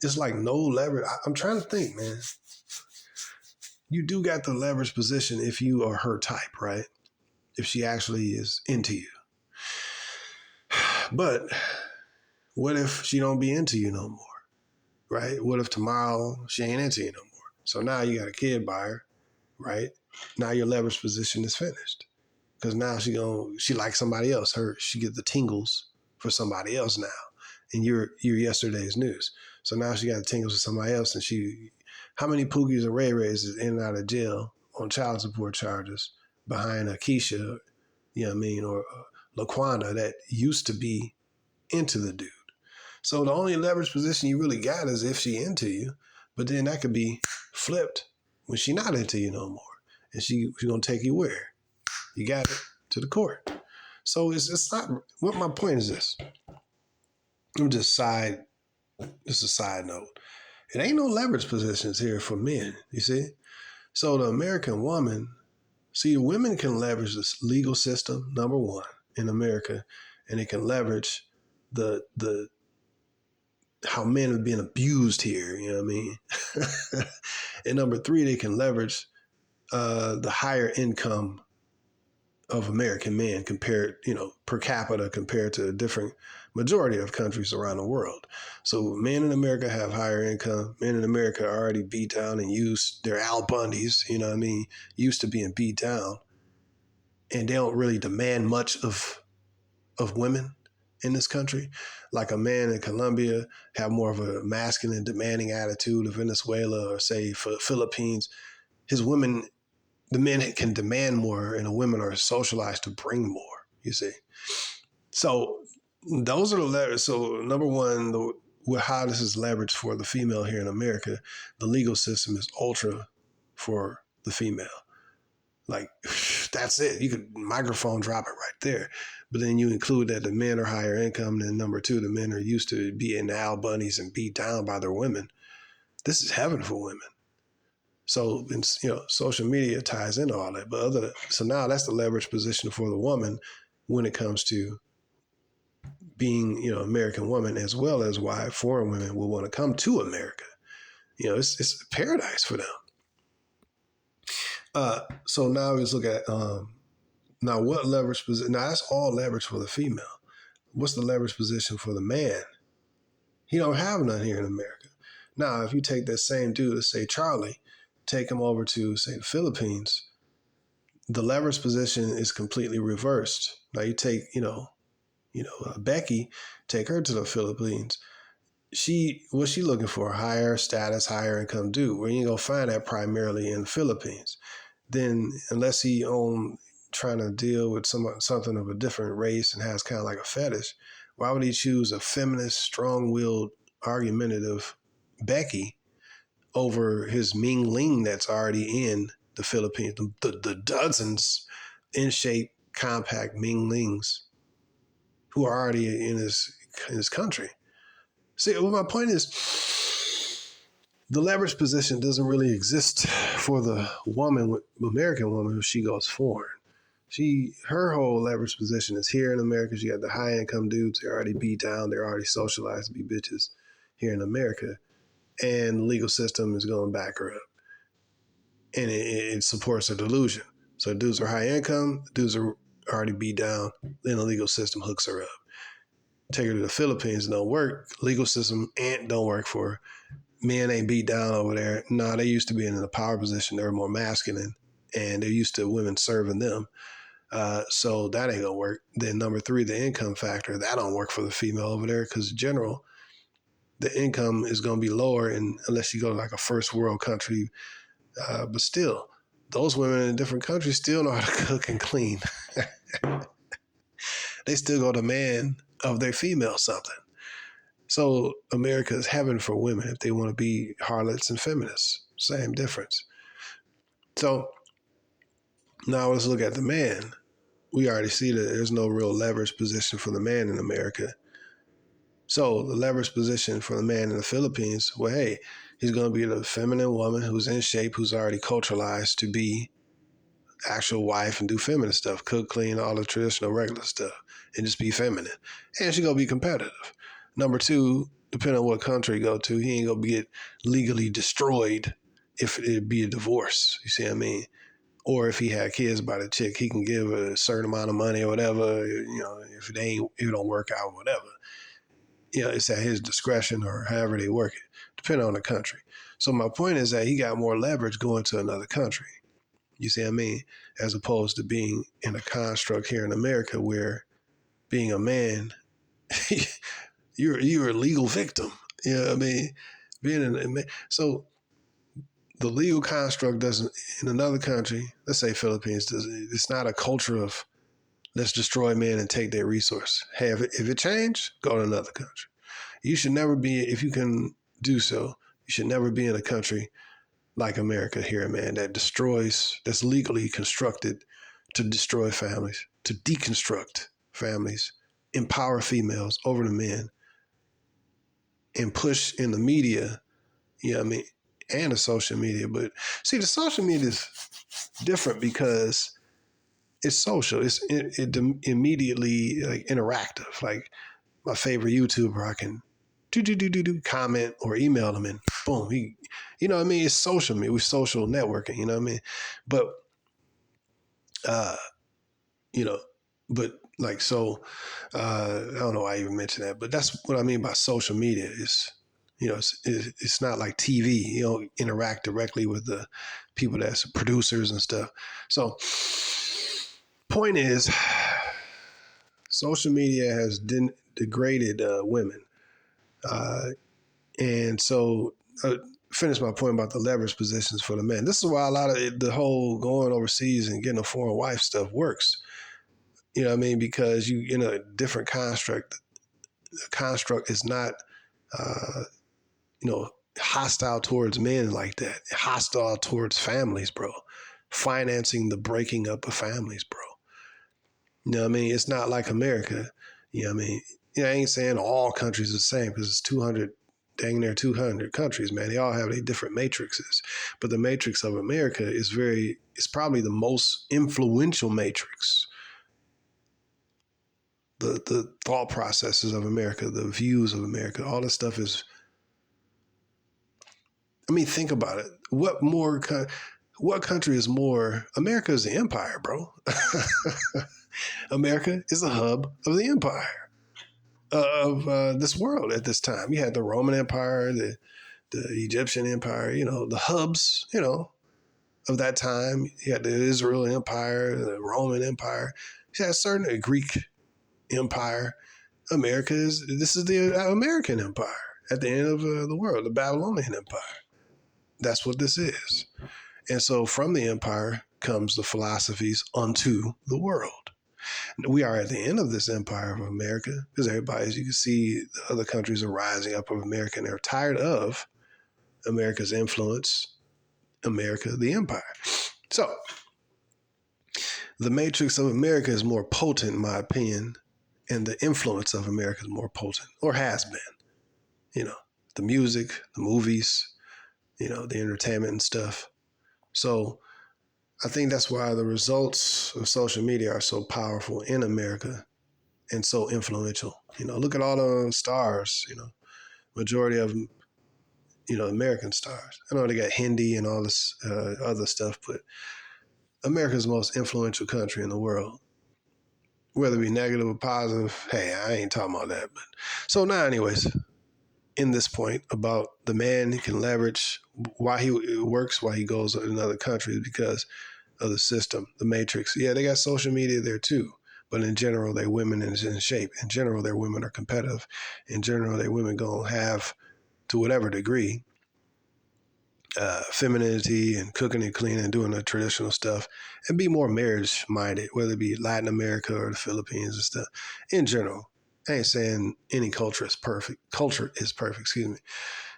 It's like no leverage. I'm trying to think, man. You do got the leverage position if you are her type, right? If she actually is into you. But what if she don't be into you no more, right? What if tomorrow she ain't into you no more? So now you got a kid by her, right? Now your leverage position is finished. Because now she likes somebody else. She get the tingles for somebody else now. And you're yesterday's news. So now she got the tingles for somebody else. And how many Pookies and Ray Rays is in and out of jail on child support charges behind Keisha, you know what I mean, or Laquanda that used to be into the dude. So the only leverage position you really got is if she into you, but then that could be flipped when she not into you no more. And she's going to take you where? You got it to the court. So it's not, what my point is this. I'm just side Just a side note. It ain't no leverage positions here for men, you see? So the American woman, see, women can leverage the legal system, number one, in America, and they can leverage the how men are being abused here, you know what I mean? And number three, they can leverage the higher income of American men compared, per capita compared to a different majority of countries around the world. So men in America have higher income. Men in America are already beat down and used. They're Al Bundys, you know what I mean, used to being beat down. And they don't really demand much of women in this country. Like a man in Colombia have more of a masculine, demanding attitude of Venezuela or say for Philippines. His women, the men can demand more, and the women are socialized to bring more. You see, so those are the levers. So number one, how this is leveraged for the female here in America, the legal system is ultra for the female. Like, that's it. You could microphone drop it right there. But then you include that the men are higher income. Then number two, the men are used to being Al Bunnies and beat down by their women. This is heaven for women. So, social media ties into all that. But so now that's the leverage position for the woman when it comes to being, American woman, as well as why foreign women will want to come to America. It's a paradise for them. So now let's look at now what leverage position. Now that's all leverage for the female. What's the leverage position for the man? He don't have none here in America. Now, if you take that same dude, let's say Charlie, take him over to say the Philippines, the leverage position is completely reversed. Now you take, Becky, take her to the Philippines. What's she looking for? Higher status, higher income dude. Where you ain't gonna find that primarily in the Philippines. Then unless he trying to deal with something of a different race and has kind of like a fetish, why would he choose a feminist, strong-willed, argumentative Becky over his Ming Ling that's already in the Philippines? The dozens in shape, compact Ming Lings who are already in his country. See, well, my point is, the leverage position doesn't really exist for the American woman, if she goes foreign. Her whole leverage position is here in America. She got the high income dudes. They're already beat down. They're already socialized to be bitches here in America. And the legal system is going to back her up. And it supports a delusion. So dudes are high income. Dudes are already beat down. Then the legal system hooks her up. Take her to the Philippines, don't work. Legal system don't work for her. Men ain't beat down over there. No, they used to be in a power position. They're more masculine, and they're used to women serving them. So that ain't gonna work. Then number three, the income factor, that don't work for the female over there because in general, the income is gonna be lower unless you go to like a first world country. But still, those women in different countries still know how to cook and clean. They still go demand of their female something. So America is heaven for women if they want to be harlots and feminists. Same difference. So now let's look at the man. We already see that there's no real leverage position for the man in America. So the leverage position for the man in the Philippines, well, hey, he's going to be the feminine woman who's in shape, who's already culturalized to be actual wife and do feminine stuff, cook, clean, all the traditional regular stuff, and just be feminine. And she's going to be competitive. Number two, depending on what country you go to, he ain't going to get legally destroyed if it be a divorce. You see what I mean? Or if he had kids by the chick, he can give a certain amount of money or whatever, if it don't work out, whatever. It's at his discretion or however they work it, depending on the country. So my point is that he got more leverage going to another country. You see what I mean? As opposed to being in a construct here in America where being a man, you're a legal victim. You know what I mean? So the legal construct doesn't, in another country, let's say Philippines, it's not a culture of let's destroy men and take their resource. Hey, if it changed, go to another country. You should never be, if you can do so, you should never be in a country like America here, man, that's legally constructed to destroy families, to deconstruct families, empower females over the men, and push in the media, you know what I mean, and the social media. But see, the social media is different because it's social. It immediately like interactive. Like my favorite YouTuber, I can do comment or email them and boom, you know what I mean? It's social media. We're social networking, you know what I mean? But uh, you know, but like so I don't know why I even mentioned that, but that's what I mean by social media is, you know, it's not like TV. You don't interact directly with the people that's producers and stuff. So point is, social media has degraded women. Uh, and so, finish my point about the leverage positions for the men. This is why a lot of the whole going overseas and getting a foreign wife stuff works. You know what I mean? Because you in a different construct. The construct is not, uh, you know, hostile towards men like that. Hostile towards families, bro. Financing the breaking up of families, bro. You know what I mean? It's not like America. You know what I mean? You know, I ain't saying all countries are the same because it's 200, dang near 200 countries, man. They all have their different matrices. But the matrix of America is it's probably the most influential matrix. The thought processes of America, the views of America, all this stuff is, I mean, think about it. What country is more? America is the empire, bro. America is the hub of the empire of this world at this time. You had the Roman Empire, the Egyptian Empire, you know, the hubs, you know, of that time. You had the Israel Empire, the Roman Empire. You had certain Greek Empire. This is the American Empire at the end of the world, the Babylonian Empire. That's what this is. And so from the empire comes the philosophies unto the world. We are at the end of this empire of America because everybody, as you can see, the other countries are rising up of America and they're tired of America's influence, America, the empire. So the matrix of America is more potent, in my opinion, and the influence of America is more potent, or has been. You know, the music, the movies, you know, the entertainment and stuff. So I think that's why the results of social media are so powerful in America and so influential. You know, look at all the stars, you know, majority of them, you know, American stars. I know they got Hindi and all this other stuff, but America's the most influential country in the world. Whether it be negative or positive, hey, I ain't talking about that. But so now, anyways, in this point about the man, he can leverage why he works, why he goes to another country because of the system, the matrix. Yeah, they got social media there too. But in general, their women is in shape. In general, their women are competitive. In general, their women gonna have, to whatever degree, femininity and cooking and cleaning and doing the traditional stuff and be more marriage minded, whether it be Latin America or the Philippines and stuff. In general, I ain't saying any culture is perfect. Culture is perfect, excuse me.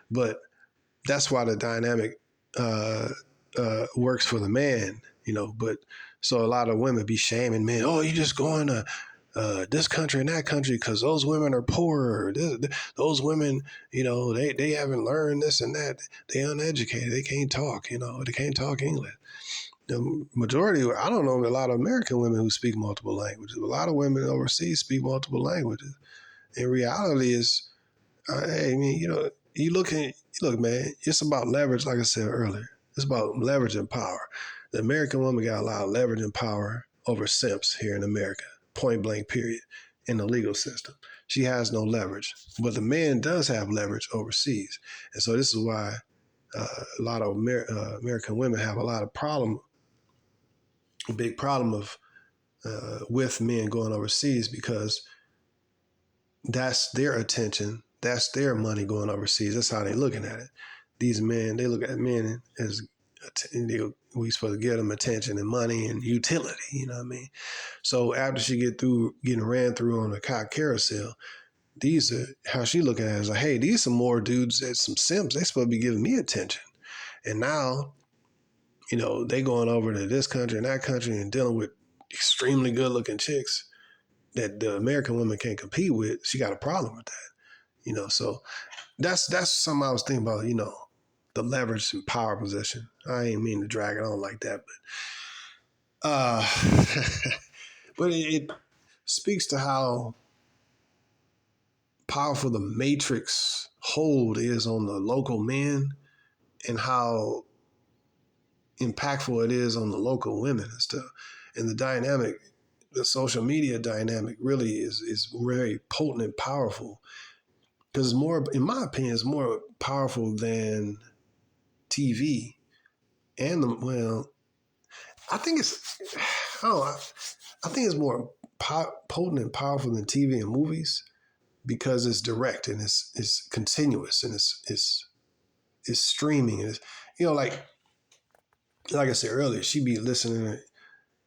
But that's why the dynamic works for the man, you know. But so a lot of women be shaming men. Oh, you just going to this country and that country because those women are poor. Those women, you know, they haven't learned this and that. They uneducated. They can't talk. You know, they can't talk English. The majority, I don't know a lot of American women who speak multiple languages. A lot of women overseas speak multiple languages. In reality, is hey, I mean, you know, look, man. It's about leverage, like I said earlier. It's about leverage and power. The American woman got a lot of leverage and power over simps here in America. Point blank, period, in the legal system. She has no leverage, but the man does have leverage overseas. And so this is why a lot of American women have a big problem of with men going overseas because that's their attention, that's their money going overseas. That's how they're looking at it. These men, they look at men as we supposed to give them attention and money and utility, you know what I mean? So after she getting ran through on a cock carousel, these are how she looking at it is like, hey, these some more dudes that some simps, they supposed to be giving me attention. And now, you know, they going over to this country and that country and dealing with extremely good looking chicks that the American woman can't compete with. She got a problem with that. So that's something I was thinking about, the leverage and power position. I ain't mean to drag it on like that, but but it speaks to how powerful the matrix hold is on the local men and how impactful it is on the local women and stuff. And the social media dynamic really is very potent and powerful because it's more, in my opinion, it's more powerful than TV and I think it's, I don't know, I think it's more potent and powerful than TV and movies because it's direct and it's continuous and it's streaming and it's, like I said earlier, she be listening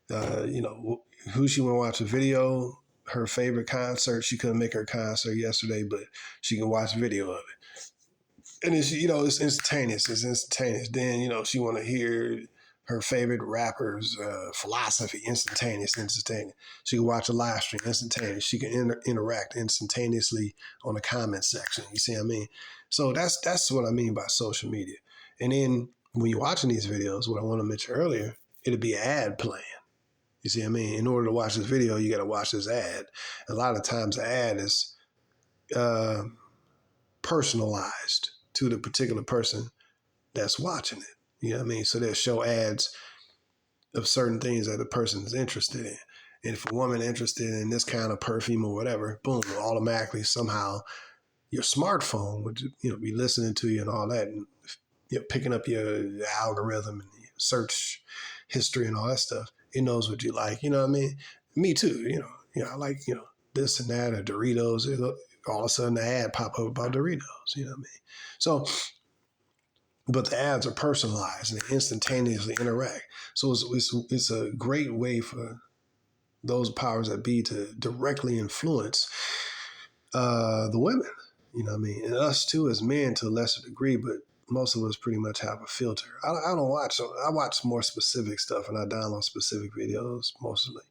to, who she want to watch a video, her favorite concert. She couldn't make her concert yesterday, but she can watch a video of it. And it's instantaneous. It's instantaneous. Then, she want to hear her favorite rapper's philosophy, instantaneous. She can watch a live stream, instantaneous. She can interact instantaneously on the comment section. You see what I mean? So that's what I mean by social media. And then when you're watching these videos, what I want to mention earlier, it'll be an ad playing. You see what I mean? In order to watch this video, you got to watch this ad. A lot of times the ad is personalized to the particular person that's watching it. You know what I mean? So they'll show ads of certain things that the person is interested in. And if a woman interested in this kind of perfume or whatever, boom, automatically somehow your smartphone would be listening to you and all that, and picking up your algorithm and search history and all that stuff. It knows what you like. You know what I mean? Me too. I like this and that or Doritos. All of a sudden, the ad pop up about Doritos. You know what I mean? So, but the ads are personalized and they instantaneously interact. So it's a great way for those powers that be to directly influence the women. You know what I mean? And us too as men to a lesser degree, but most of us pretty much have a filter. I don't watch. I watch more specific stuff and I download specific videos mostly.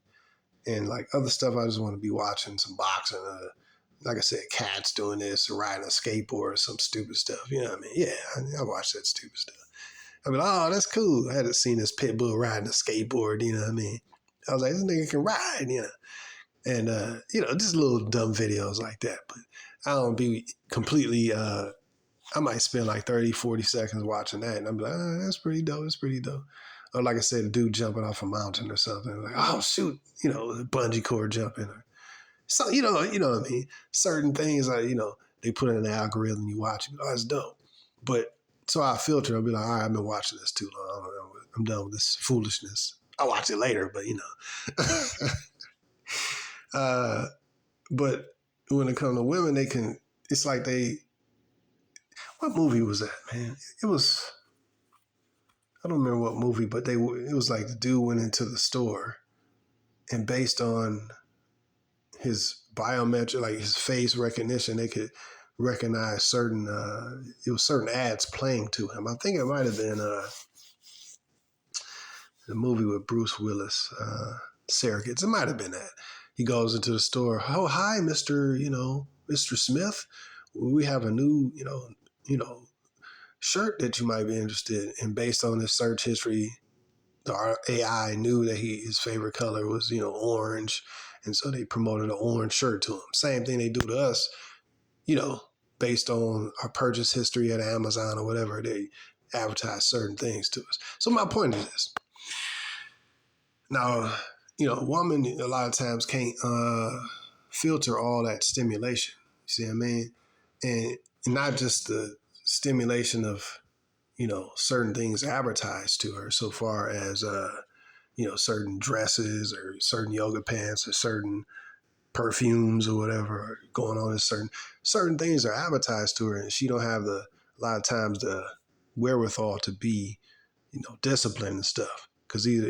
And like other stuff, I just want to be watching some boxing. Like I said, cats doing this, or riding a skateboard, or some stupid stuff. You know what I mean? Yeah, I watch that stupid stuff. I mean, oh, that's cool. I hadn't seen this pit bull riding a skateboard. You know what I mean? I was like, this nigga can ride. And just little dumb videos like that. But I don't be completely. I might spend like 30, 40 seconds watching that, and I'm like, that's pretty dope. It's pretty dope. Or like I said, a dude jumping off a mountain or something. Like, oh shoot, bungee cord jumping. So you know what I mean. Certain things are they put in an algorithm, you watch it. Oh, that's dope. But so I filter. I'll be like, all right, I've been watching this too long. I'm done with this foolishness. I'll watch it later, but but when it comes to women, they can. It's like they. What movie was that, man? It was. I don't remember what movie, but it was like the dude went into the store, and based on his biometric, like his face recognition, they could recognize certain. It was certain ads playing to him. I think it might have been the movie with Bruce Willis, Surrogates. It might have been that. He goes into the store. Oh, hi, Mr. Smith. We have a new, shirt that you might be interested in. Based on his search history, the AI knew that his favorite color was, orange. And so they promoted an orange shirt to him. Same thing they do to us, based on our purchase history at Amazon or whatever. They advertise certain things to us. So my point is this. Now, a woman a lot of times can't filter all that stimulation. You see what I mean? And not just the stimulation of, certain things advertised to her so far as, certain dresses or certain yoga pants or certain perfumes or whatever going on. Certain things are advertised to her and she don't have a lot of times the wherewithal to be, disciplined and stuff. Because either,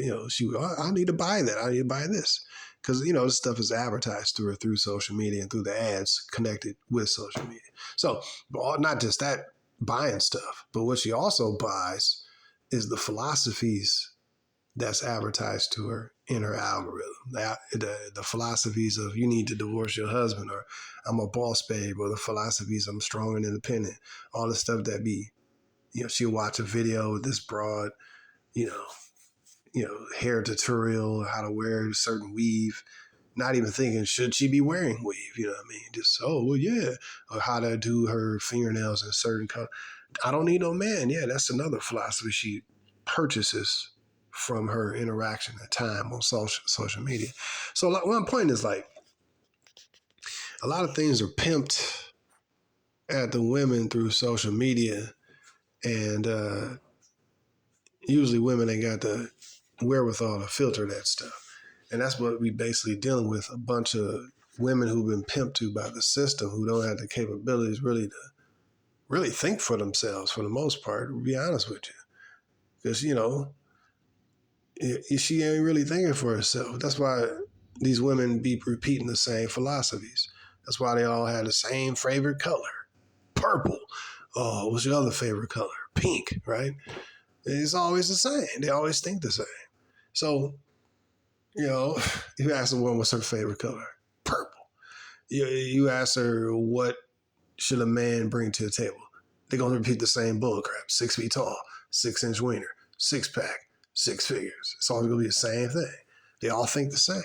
I need to buy that. I need to buy this. Because, this stuff is advertised to her through social media and through the ads connected with social media. So not just that buying stuff, but what she also buys is the philosophies that's advertised to her in her algorithm. The philosophies of you need to divorce your husband, or I'm a boss babe, or the philosophies I'm strong and independent. All the stuff that be, she'll watch a video with this broad, you know, hair tutorial, how to wear a certain weave, not even thinking, should she be wearing weave? You know what I mean? Just, oh, well, yeah. Or how to do her fingernails in a certain color. I don't need no man. Yeah, that's another philosophy she purchases from her interaction at time on social media. So one point is like, a lot of things are pimped at the women through social media. And usually women ain't got the wherewithal to filter that stuff. And that's what we basically dealing with, a bunch of women who've been pimped to by the system, who don't have the capabilities really to really think for themselves for the most part, to be honest with you. Because, she ain't really thinking for herself. That's why these women be repeating the same philosophies. That's why they all have the same favorite color, purple. Oh, what's your other favorite color? Pink, right? It's always the same. They always think the same. So, you ask a woman what's her favorite color, purple. You ask her what should a man bring to the table. They're going to repeat the same bullcrap. 6 feet tall, 6-inch wiener, 6-pack, 6 figures. It's always going to be the same thing. They all think the same.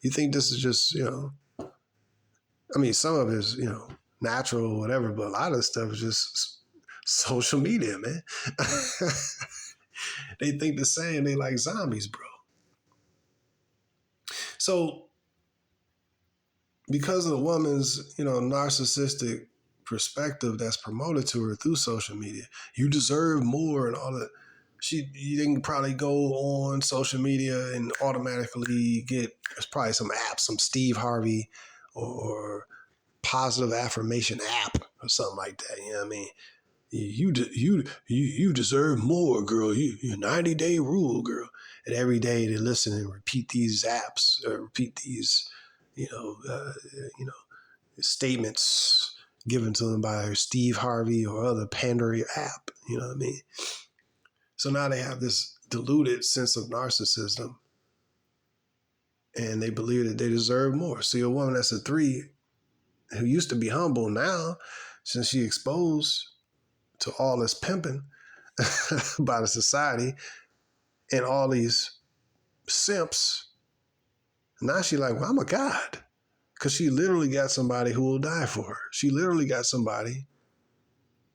You think this is just, some of it is, natural or whatever, but a lot of the stuff is just social media, man. They think the same. They like zombies, bro. So because of the woman's, narcissistic perspective that's promoted to her through social media, you deserve more and all that. You didn't probably go on social media and automatically get, there's probably some app, some Steve Harvey or positive affirmation app or something like that. You know what I mean? You deserve more, girl. You 90-day rule, girl. And every day they listen and repeat these apps, repeat these, statements given to them by Steve Harvey or other pandering app. You know what I mean? So now they have this diluted sense of narcissism, and they believe that they deserve more. See, a woman that's a 3 who used to be humble now, since she exposed to all this pimping by the society and all these simps, now she like, well, I'm a god. Because she literally got somebody who will die for her. She literally got somebody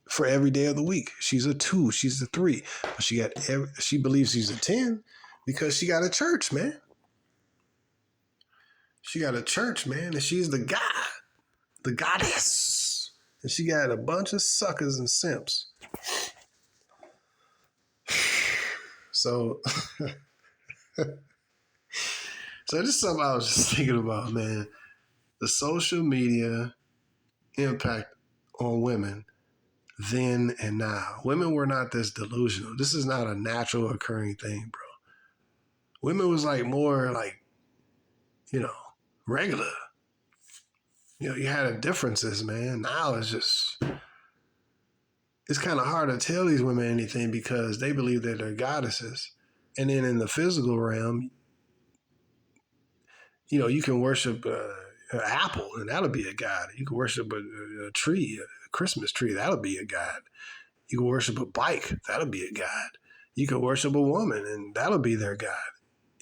for every day of the week. She's a 2, she's a 3. But she believes she's a 10 because she got a church, man. She got a church, man, and she's the god, the goddess. And she got a bunch of suckers and simps. So, this is something I was just thinking about, man. The social media impact on women then and now. Women were not this delusional. This is not a natural occurring thing, bro. Women was like more like, regular. You had differences, man. Now it's kind of hard to tell these women anything because they believe that they're goddesses. And then in the physical realm, you can worship an apple and that'll be a god. You can worship a tree, a Christmas tree, that'll be a god. You can worship a bike, that'll be a god. You can worship a woman and that'll be their god.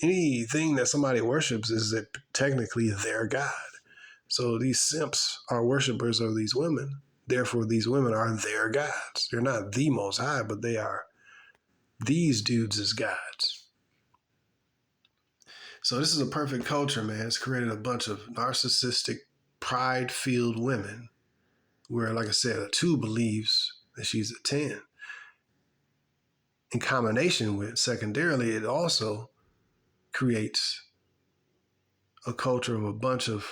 Anything that somebody worships is technically their god. So these simps are worshipers of these women. Therefore, these women are their gods. They're not the Most High, but they are these dudes as gods. So this is a perfect culture, man. It's created a bunch of narcissistic, pride-filled women where, like I said, a 2 believes that she's a 10. In combination with, secondarily, it also creates a culture of a bunch of,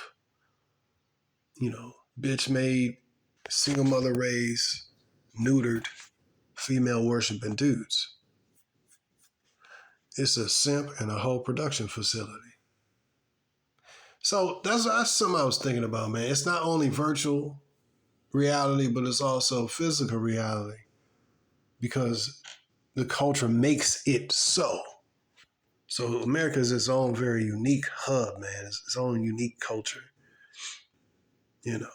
bitch-made, single mother raised, neutered, female worshiping dudes. It's a simp and a whole production facility. So that's something I was thinking about, man. It's not only virtual reality, but it's also physical reality because the culture makes it so. So America is its own very unique hub, man. It's its own unique culture, you know.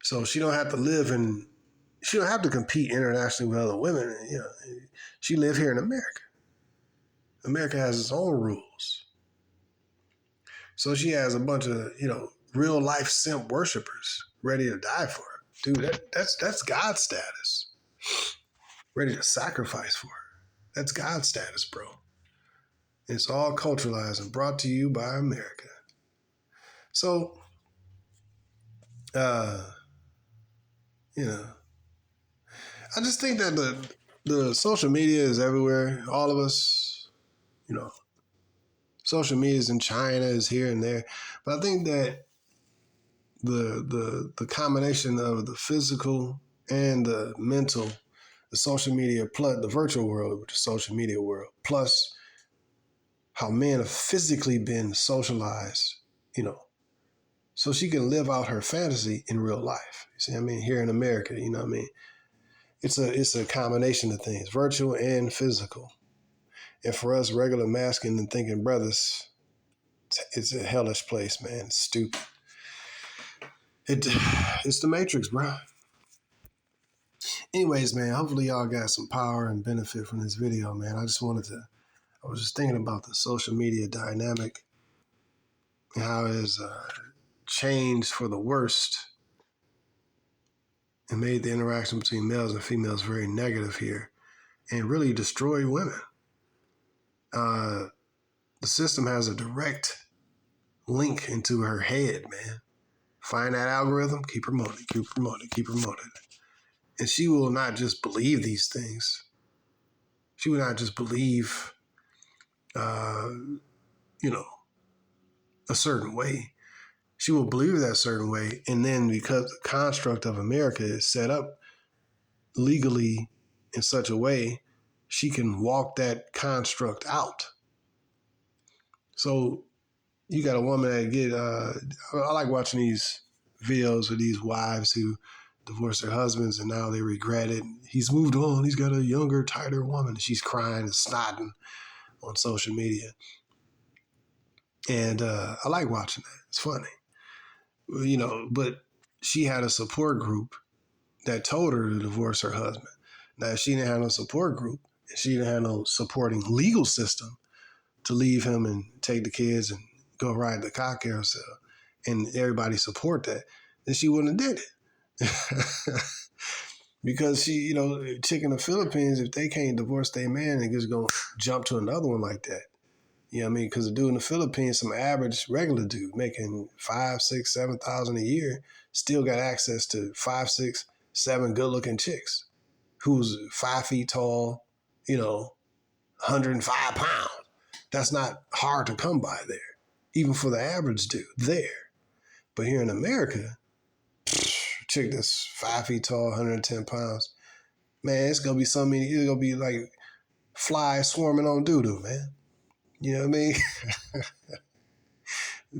So she don't have to she don't have to compete internationally with other women. You know, she live here in America. America has its own rules. So she has a bunch of, real life simp worshipers ready to die for her. Dude, that's God status. Ready to sacrifice for her. That's God status, bro. It's all culturalized and brought to you by America. So, uh, I just think that the social media is everywhere. All of us, social media is in China, is here and there. But I think that the combination of the physical and the mental, the social media plus the virtual world with the social media world, plus how men have physically been socialized, so she can live out her fantasy in real life. You see what I mean? Here in America, you know what I mean? It's a combination of things, virtual and physical. And for us regular masculine and thinking brothers, it's a hellish place, man. It's stupid. It's the Matrix, bro. Anyways, man, hopefully y'all got some power and benefit from this video, man. I was just thinking about the social media dynamic and how it has changed for the worst and made the interaction between males and females very negative here and really destroyed women. The system has a direct link into her head, man. Find that algorithm, keep promoting, keep promoting, keep promoting. And she will not just believe these things. She will not just believe, a certain way. She will believe that certain way. And then because the construct of America is set up legally in such a way, she can walk that construct out. So you got a woman that I like watching these videos of these wives who divorced their husbands and now they regret it. He's moved on. He's got a younger, tighter woman. She's crying and snotting on social media. And I like watching that. It's funny. But she had a support group that told her to divorce her husband. Now, if she didn't have no support group, and she didn't have no supporting legal system to leave him and take the kids and go ride the cock carousel, and everybody support that, then she wouldn't have did it. Because she, chick in the Philippines, if they can't divorce their man, they're just going to jump to another one like that. You know what I mean? Because the dude in the Philippines, some average regular dude making 5, 6, 7,000 a year, still got access to 5, 6, 7 good looking chicks who's 5 feet tall, 105 pounds. That's not hard to come by there, even for the average dude there. But here in America, chick that's 5 feet tall, 110 pounds, man, it's going to be it's going to be like flies swarming on doo-doo, man. You know what I mean?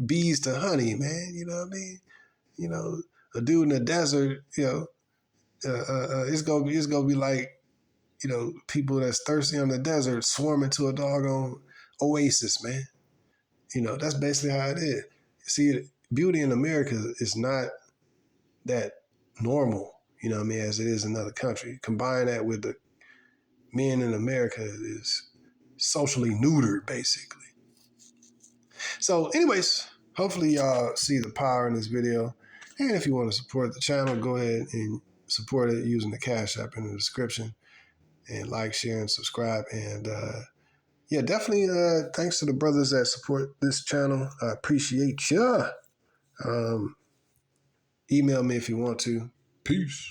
Bees to honey, man. You know what I mean? A dude in the desert, it's gonna be like, people that's thirsty on the desert swarming to a doggone oasis, man. That's basically how it is. See, beauty in America is not that normal, as it is in another country. Combine that with the men in America is socially neutered, basically. So anyways, hopefully y'all see the power in this video. And if you want to support the channel, go ahead and support it using the Cash App in the description. And like, share, and subscribe. And definitely thanks to the brothers that support this channel. I appreciate ya. Email me if you want to. Peace.